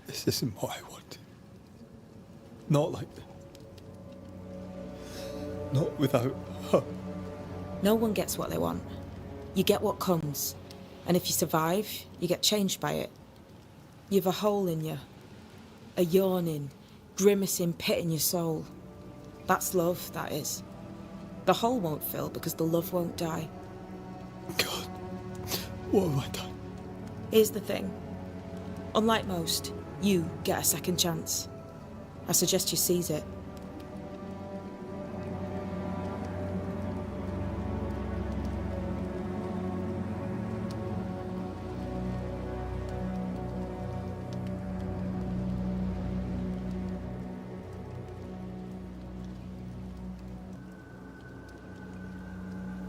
This isn't what I wanted. Not like this. Not without her. No one gets what they want. You get what comes. And if you survive, you get changed by it. You've a hole in you. A yawning, grimacing pit in your soul. That's love, that is. The hole won't fill because the love won't die. God, what have I done? Here's the thing. Unlike most, you get a second chance. I suggest you seize it.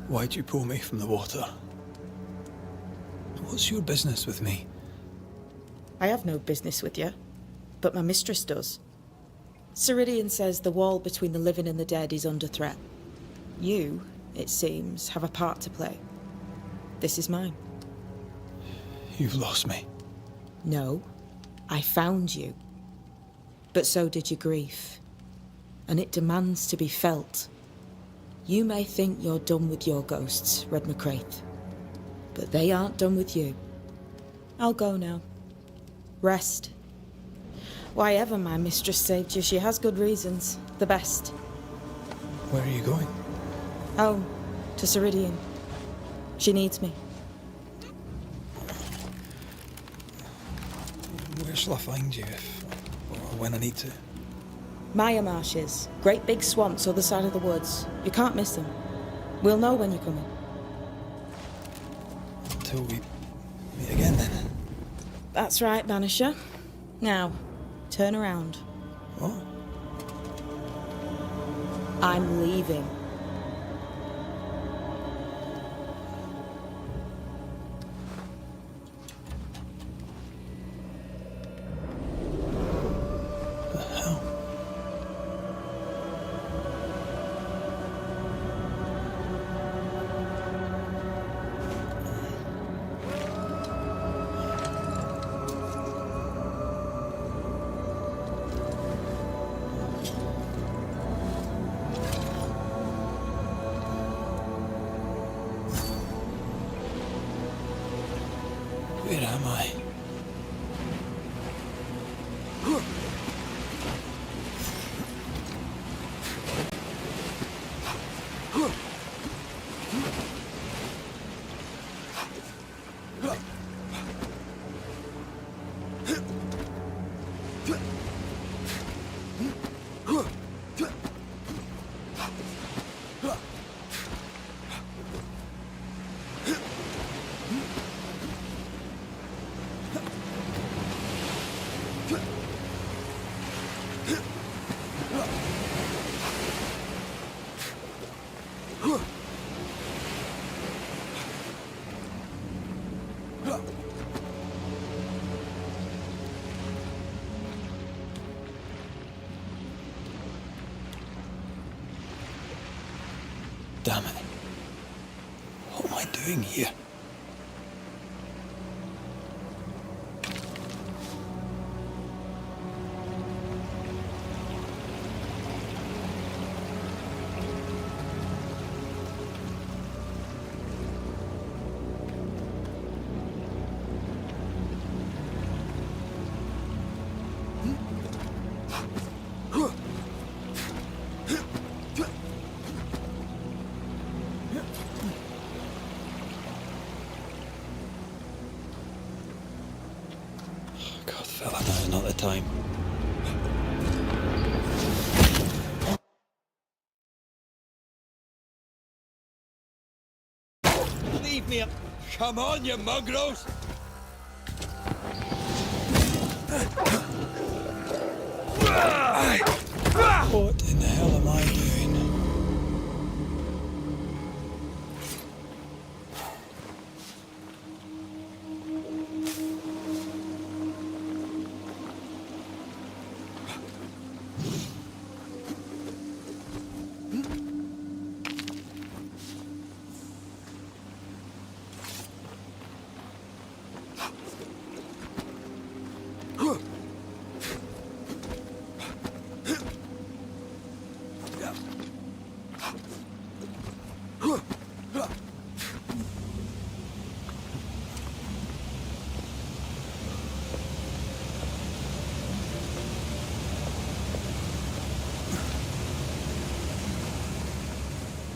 Why'd you pull me from the water? What's your business with me? I have no business with you, but my mistress does. Ceridian says the wall between the living and the dead is under threat. You, it seems, have a part to play. This is mine. You've lost me. No, I found you. But so did your grief. And it demands to be felt. You may think you're done with your ghosts, Red McCraith, but they aren't done with you. I'll go now. Rest. Why ever my mistress saved you, she has good reasons. The best. Where are you going? Home. To Ceridian. She needs me. Where shall I find you if, or when I need to? Maya marshes. Great big swamps other side of the woods. You can't miss them. We'll know when you're coming. Until we meet again, then. That's right, Banisher. Now, turn around. What? I'm leaving. The hell? Where am I? Damn it. What am I doing here? God, fella, now's not the time. Leave me up. Come on, you mongrels! What in the hell am I doing?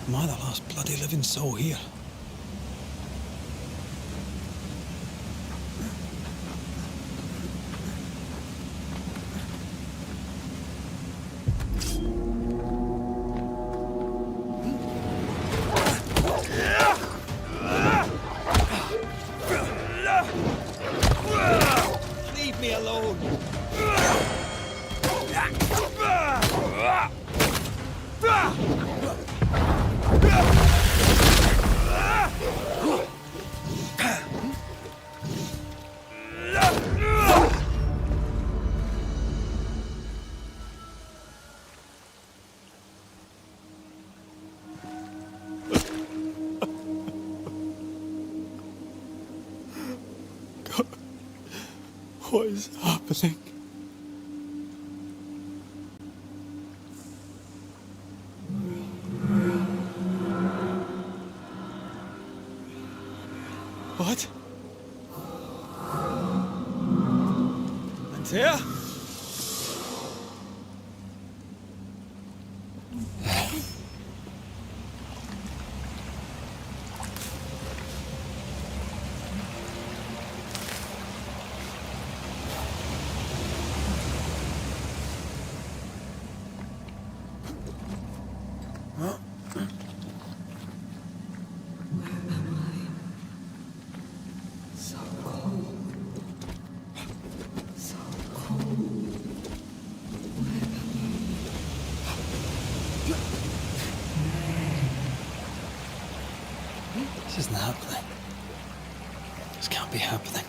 Am I the last bloody living soul here? Leave me alone! What is happening? What? Antea? This isn't happening. This can't be happening.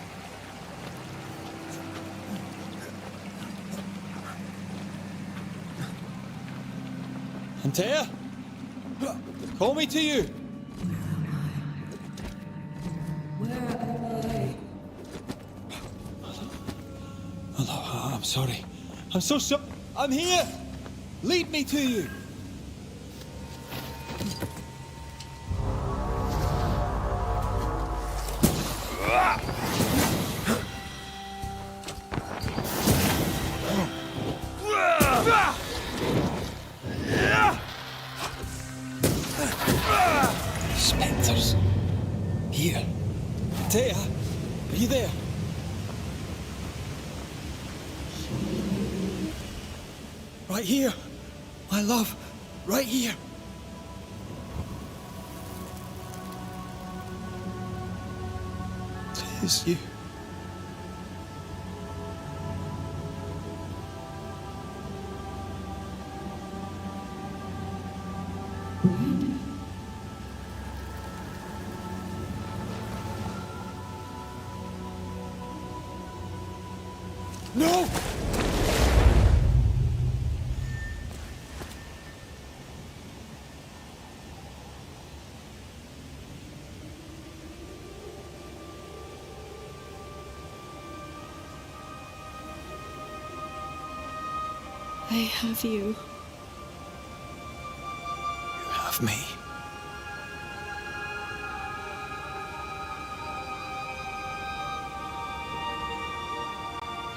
Antea? Call me to you. Hello, I'm sorry. I'm so sorry. I'm here. Lead me to you. Spectres. Here. Antea, are you there? Right here. My love. Right here. It is you. No! I have you. You have me.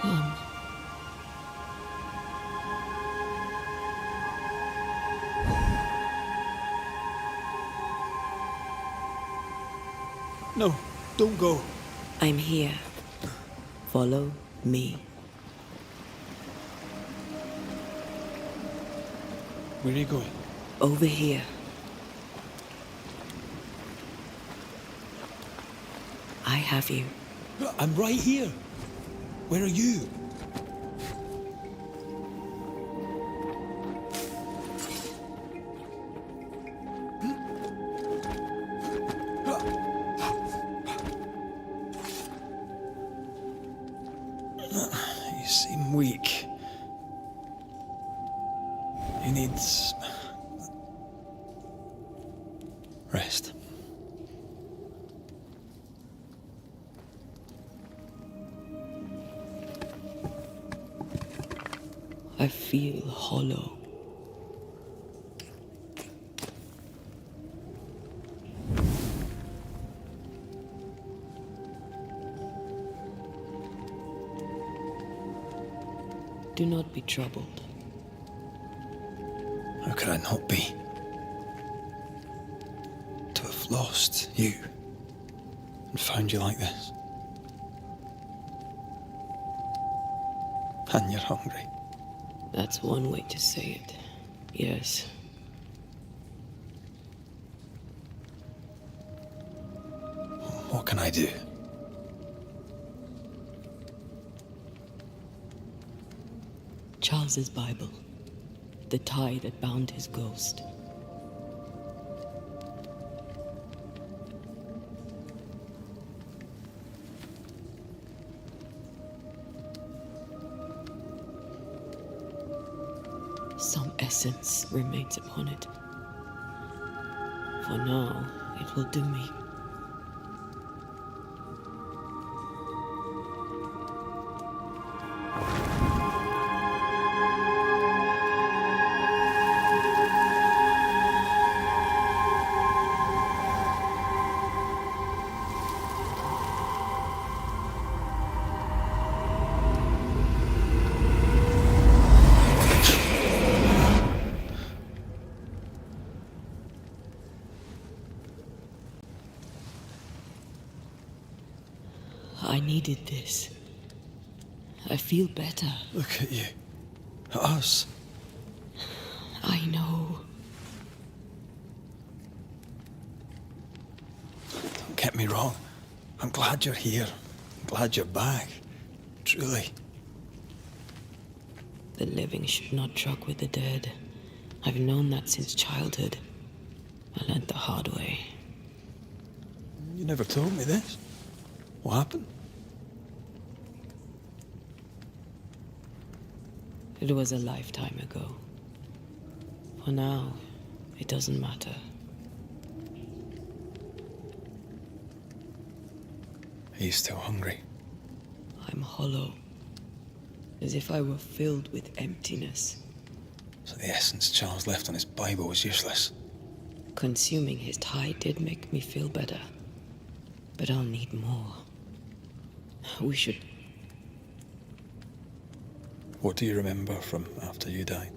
Come. No, don't go. I'm here. Follow me. Where are you going? Over here. I have you. I'm right here. Where are you? You seem weak. You need rest. I feel hollow. Do not be troubled. How could I not be? I've lost you and found you like this. And you're hungry. That's one way to say it. Yes. What can I do? Charles's Bible. The tie that bound his ghost. Some essence remains upon it. For now, it will do me. I needed this. I feel better. Look at you. At us. I know. Don't get me wrong. I'm glad you're here. I'm glad you're back. Truly. The living should not truck with the dead. I've known that since childhood. I learned the hard way. You never told me this. What happened? It was a lifetime ago. For now, it doesn't matter. Are you still hungry? I'm hollow. As if I were filled with emptiness. So the essence Charles left on his Bible was useless. Consuming his tie did make me feel better. But I'll need more. We should... What do you remember from after you died?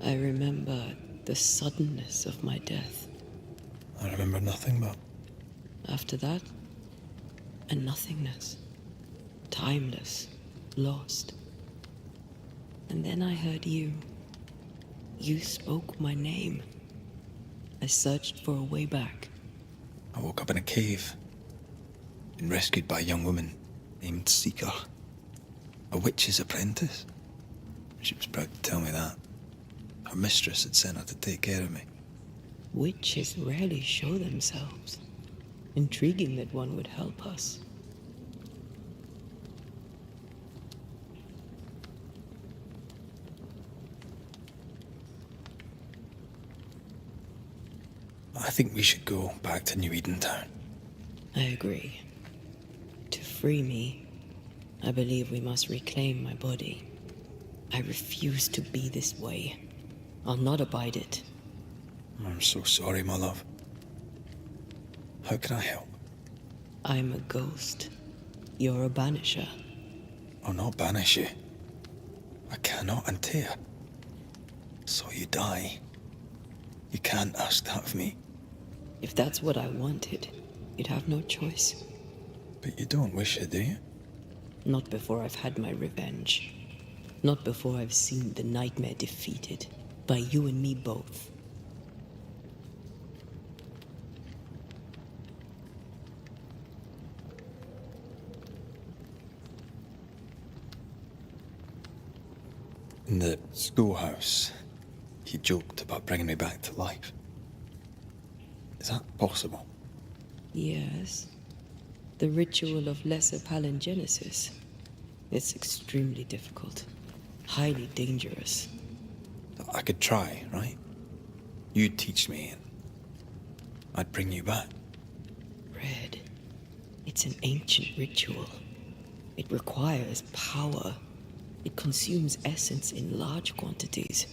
I remember the suddenness of my death. I remember nothing but... After that, a nothingness. Timeless. Lost. And then I heard you. You spoke my name. I searched for a way back. I woke up in a cave. Been rescued by a young woman named Seeker. A witch's apprentice. She was proud to tell me that. Her mistress had sent her to take care of me. Witches rarely show themselves. Intriguing that one would help us. I think we should go back to New Eden Town. I agree. To free me, I believe we must reclaim my body. I refuse to be this way. I'll not abide it. I'm so sorry, my love. How can I help? I'm a ghost. You're a banisher. I'll not banish you. I cannot Antea. So you die. You can't ask that of me. If that's what I wanted, you'd have no choice. But you don't wish it, do you? Not before I've had my revenge. Not before I've seen the nightmare defeated. By you and me both. In the schoolhouse, he joked about bringing me back to life. Is that possible? Yes. The ritual of lesser palingenesis. It's extremely difficult. Highly dangerous. I could try, right? You'd teach me and I'd bring you back. Red. It's an ancient ritual. It requires power. It consumes essence in large quantities.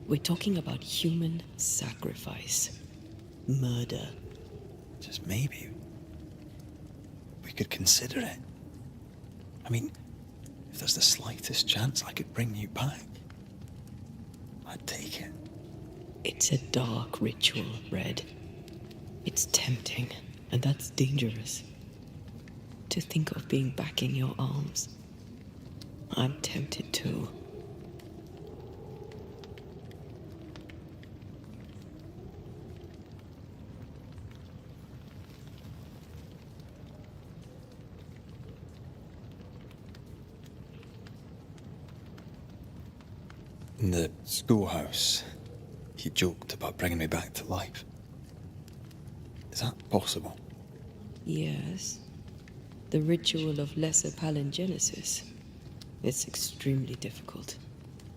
We're talking about human sacrifice. Murder. Just maybe we could consider it. I mean, if there's the slightest chance I could bring you back, I'd take it. It's a dark ritual, Red. It's tempting, and that's dangerous. To think of being back in your arms. I'm tempted too. In the schoolhouse, he joked about bringing me back to life. Is that possible? Yes. The ritual of lesser palingenesis. It's extremely difficult.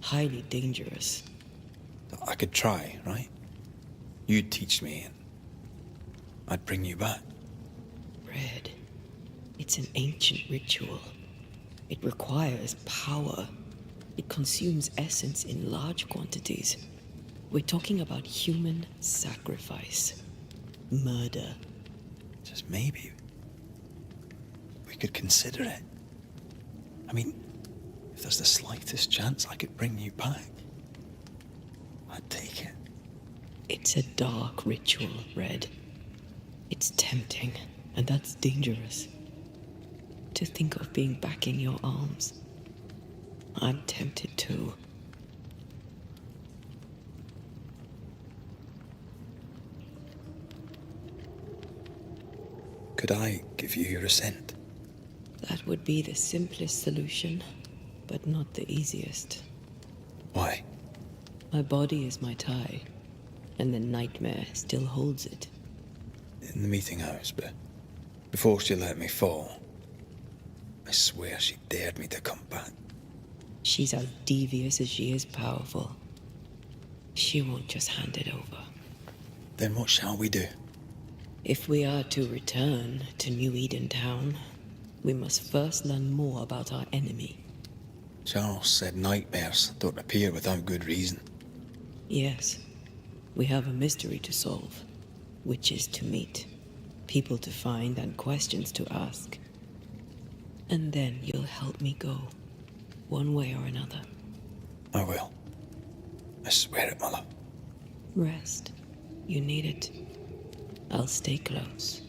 Highly dangerous. I could try, right? You'd teach me and I'd bring you back. Red. It's an ancient ritual. It requires power. It consumes essence in large quantities. We're talking about human sacrifice. Murder. Just maybe we could consider it. I mean, if there's the slightest chance I could bring you back, I'd take it. It's a dark ritual, Red. It's tempting, and that's dangerous. To think of being back in your arms. I'm tempted too. Could I give you your assent? That would be the simplest solution, but not the easiest. Why? My body is my tie, and the nightmare still holds it. In the meeting house, but before she let me fall, I swear she dared me to come back. She's as devious as she is powerful. She won't just hand it over. Then what shall we do? If we are to return to New Eden Town, we must first learn more about our enemy. Charles said nightmares don't appear without good reason. Yes, we have a mystery to solve. Witches to meet, people to find, and questions to ask. And then you'll help me go, one way or another. I will. I swear it, my love. Rest. You need it. I'll stay close.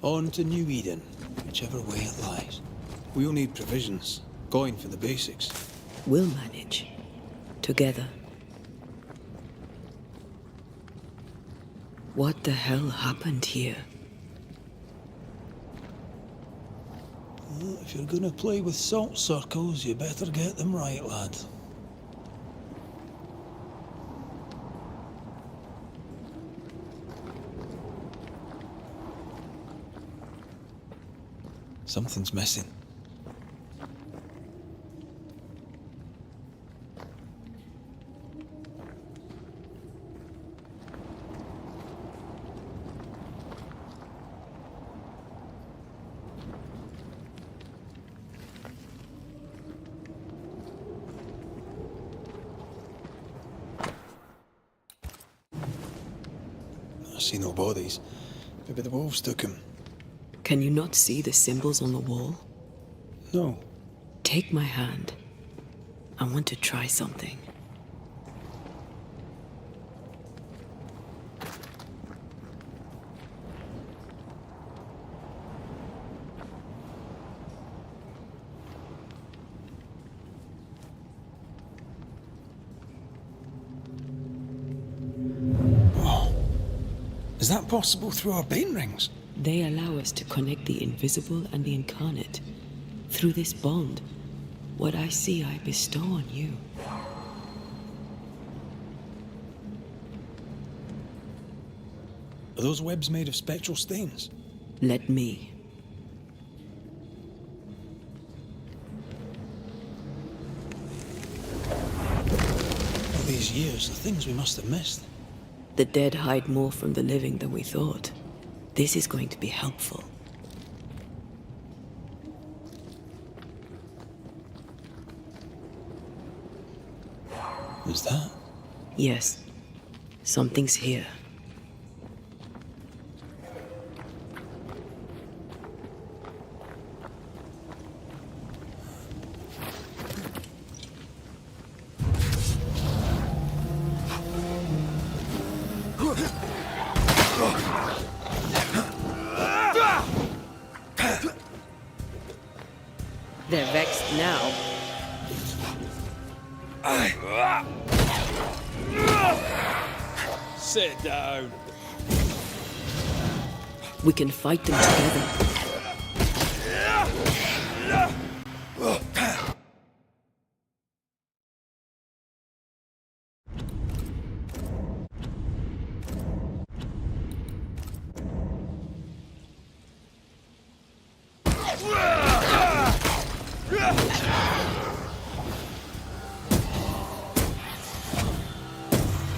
On to New Eden, whichever way it lies. We'll need provisions, going for the basics. We'll manage. Together. What the hell happened here? Well, if you're gonna play with salt circles, you better get them right, lad. Something's missing. I see no bodies. Maybe the wolves took him. Can you not see the symbols on the wall? No. Take my hand. I want to try something. Oh. Is that possible through our bane rings? They allow us to connect the invisible and the incarnate. Through this bond, what I see I bestow on you. Are those webs made of spectral stains? Let me. All these years, the things we must have missed. The dead hide more from the living than we thought. This is going to be helpful. Is that? Yes. Something's here. They're vexed now. Sit down. We can fight them together.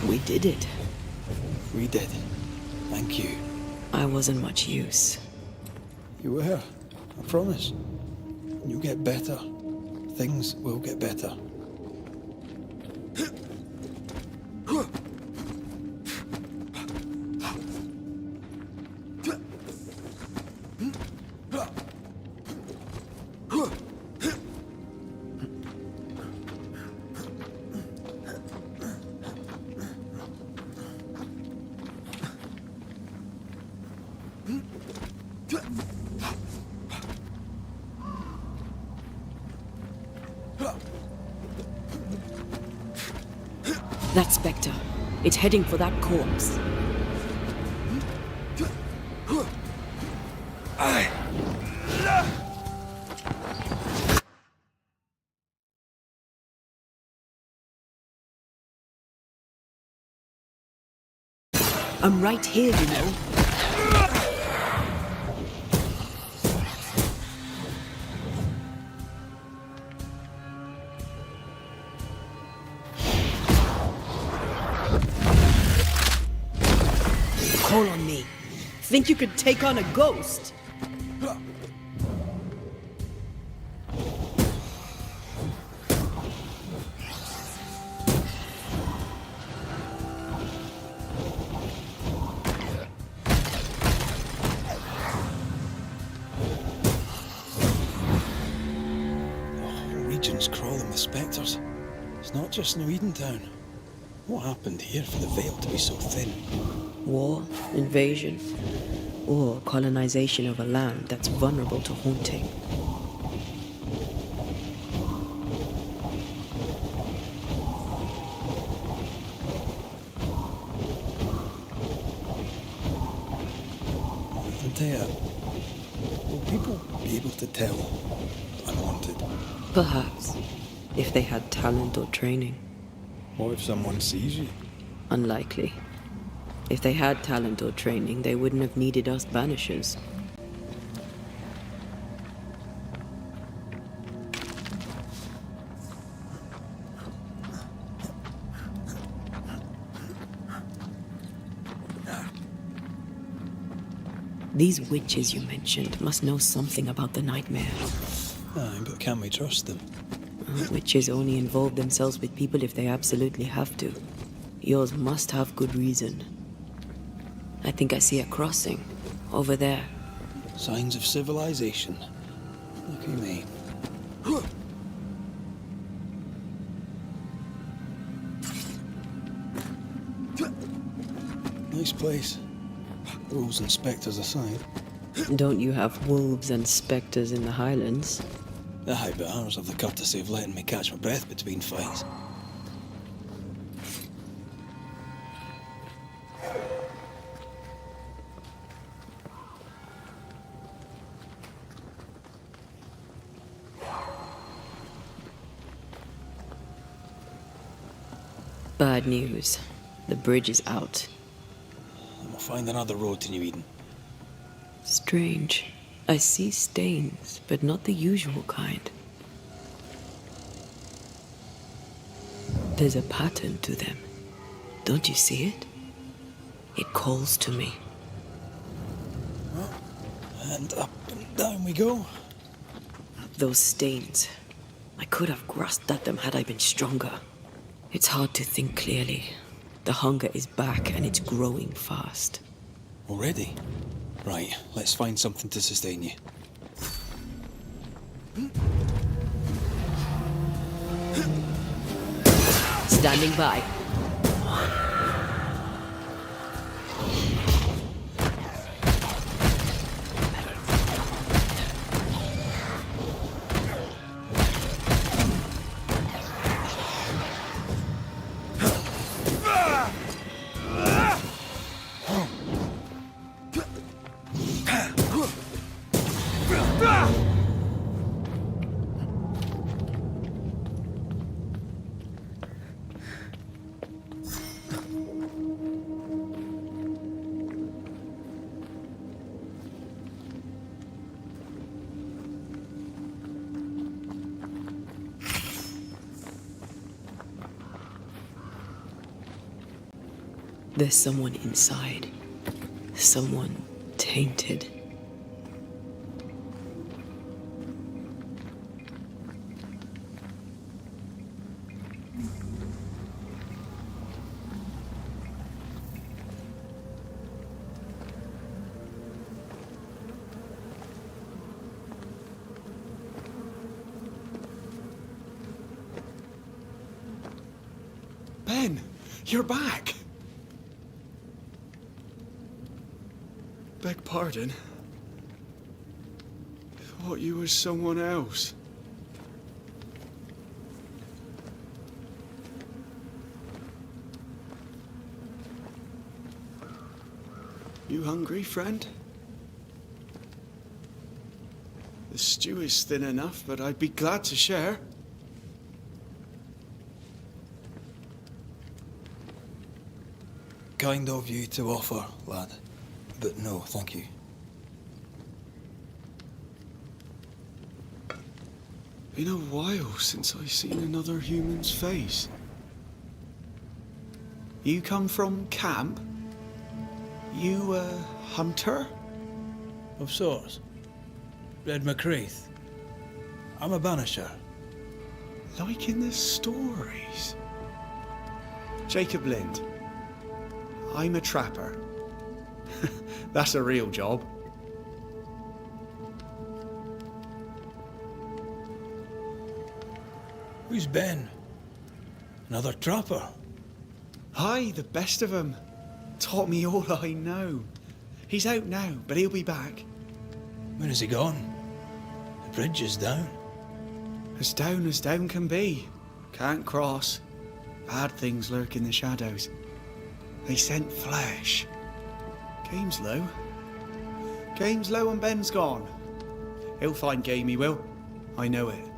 We did it. We did. Thank you. I wasn't much use. You were. I promise. You'll get better. Things will get better. That Spectre. It's heading for that corpse. I'm right here, you know. Call on me. Think you could take on a ghost? Crawling with spectres. It's not just New Eden Town. What happened here for the veil to be so thin? War, invasion. or colonization of a land that's vulnerable to haunting. Antea, will people be able to tell I'm haunted? Perhaps, if they had talent or training. Or if someone sees you? Unlikely. If they had talent or training, they wouldn't have needed us banishers. These witches you mentioned must know something about the nightmare. Aye, but can we trust them? Witches only involve themselves with people if they absolutely have to. Yours must have good reason. I think I see a crossing. Over there. Signs of civilization. Lucky me. Nice place. Wolves and spectres aside. Don't you have wolves and spectres in the Highlands? Aye, but ours have the courtesy of letting me catch my breath between fights. Bad news. The bridge is out. We'll find another road to New Eden. Strange. I see stains, but not the usual kind. There's a pattern to them. Don't you see it? It calls to me. And up and down we go. Those stains. I could have grasped at them had I been stronger. It's hard to think clearly. The hunger is back and it's growing fast. Already? Right, let's find something to sustain you. Standing by. There's someone inside. Someone tainted. Ben, you're back. Beg pardon. Thought you was someone else. You hungry, friend? The stew is thin enough, but I'd be glad to share. Kind of you to offer, lad. But no, thank you. Been a while since I seen another human's face. You come from camp? You a hunter? Of sorts. Red McCraith. I'm a banisher. Like in the stories. Jacob Lind. I'm a trapper. That's a real job. Who's Ben? Another trapper? Aye, the best of 'em. Taught me all I know. He's out now, but he'll be back. When is he gone? The bridge is down. As down can be. Can't cross. Bad things lurk in the shadows. They scent flesh. Game's low. Game's low and Ben's gone. He'll find game, he will. I know it.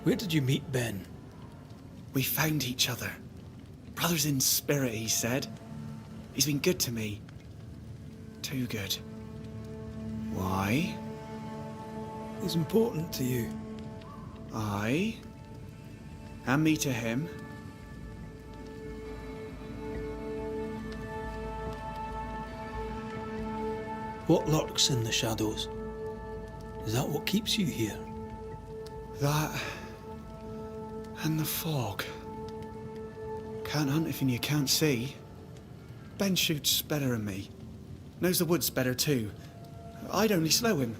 Where did you meet Ben? We found each other. Brothers in spirit, he said. He's been good to me. Too good. Why? He's important to you. Aye. And me to him. What lurks in the shadows? Is that what keeps you here? That... and the fog. Can't hunt if you can't see. Ben shoots better than me. Knows the woods better too. I'd only slow him.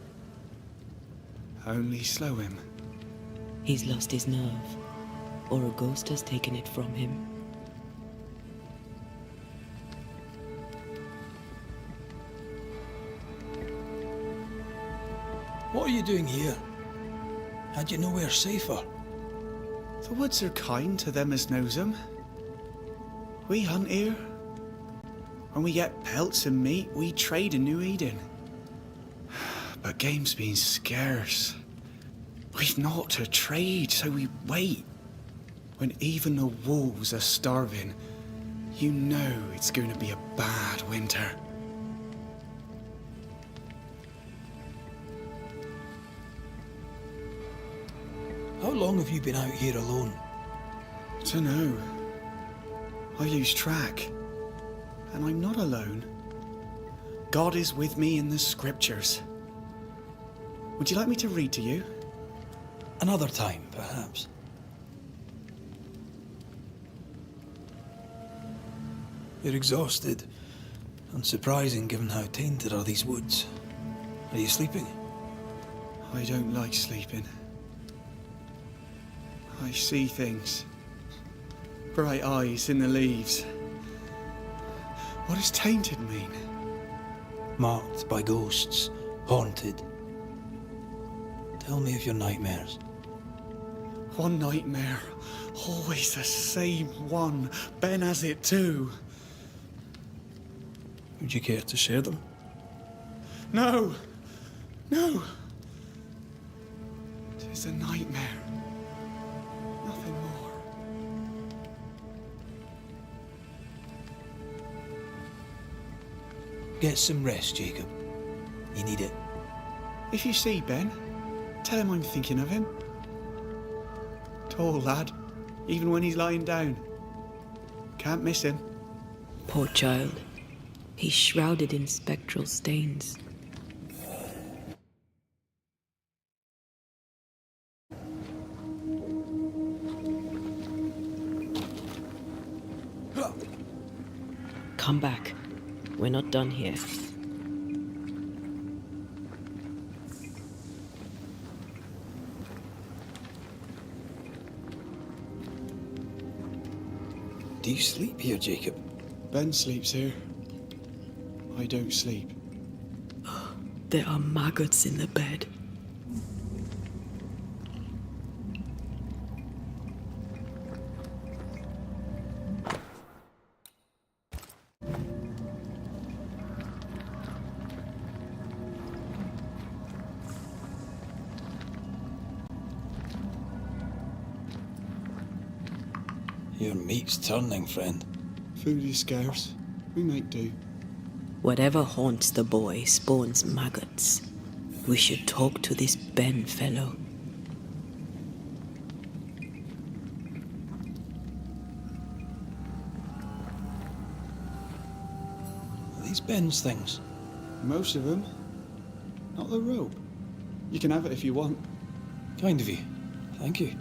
Only slow him. He's lost his nerve, or a ghost has taken it from him. What are you doing here? Had you nowhere safer? The woods are kind to them as knows them. We hunt here. When we get pelts and meat, we trade in New Eden. But game's been scarce. We've naught to trade, so we wait. When even the wolves are starving, you know it's going to be a bad winter. How long have you been out here alone? Dunno. I lose track. And I'm not alone. God is with me in the scriptures. Would you like me to read to you? Another time, perhaps. You're exhausted. Unsurprising given how tainted are these woods. Are you sleeping? I don't like sleeping. I see things. Bright eyes in the leaves. What does tainted mean? Marked by ghosts. Haunted. Tell me of your nightmares. One nightmare. Always the same one. Ben has it too. Would you care to share them? No! No! 'Tis a nightmare. Nothing more. Get some rest, Jacob. You need it. If you see Ben, tell him I'm thinking of him. Tall lad, even when he's lying down. Can't miss him. Poor child. He's shrouded in spectral stains. Come back. We're not done here. Do you sleep here, Jacob? Ben sleeps here. I don't sleep. There are maggots in the bed. Your meat's turning, friend. Food is scarce. We make do. Whatever haunts the boy spawns maggots. We should talk to this Ben fellow. Are these Ben's things? Most of them. Not the rope. You can have it if you want. Kind of you. Thank you.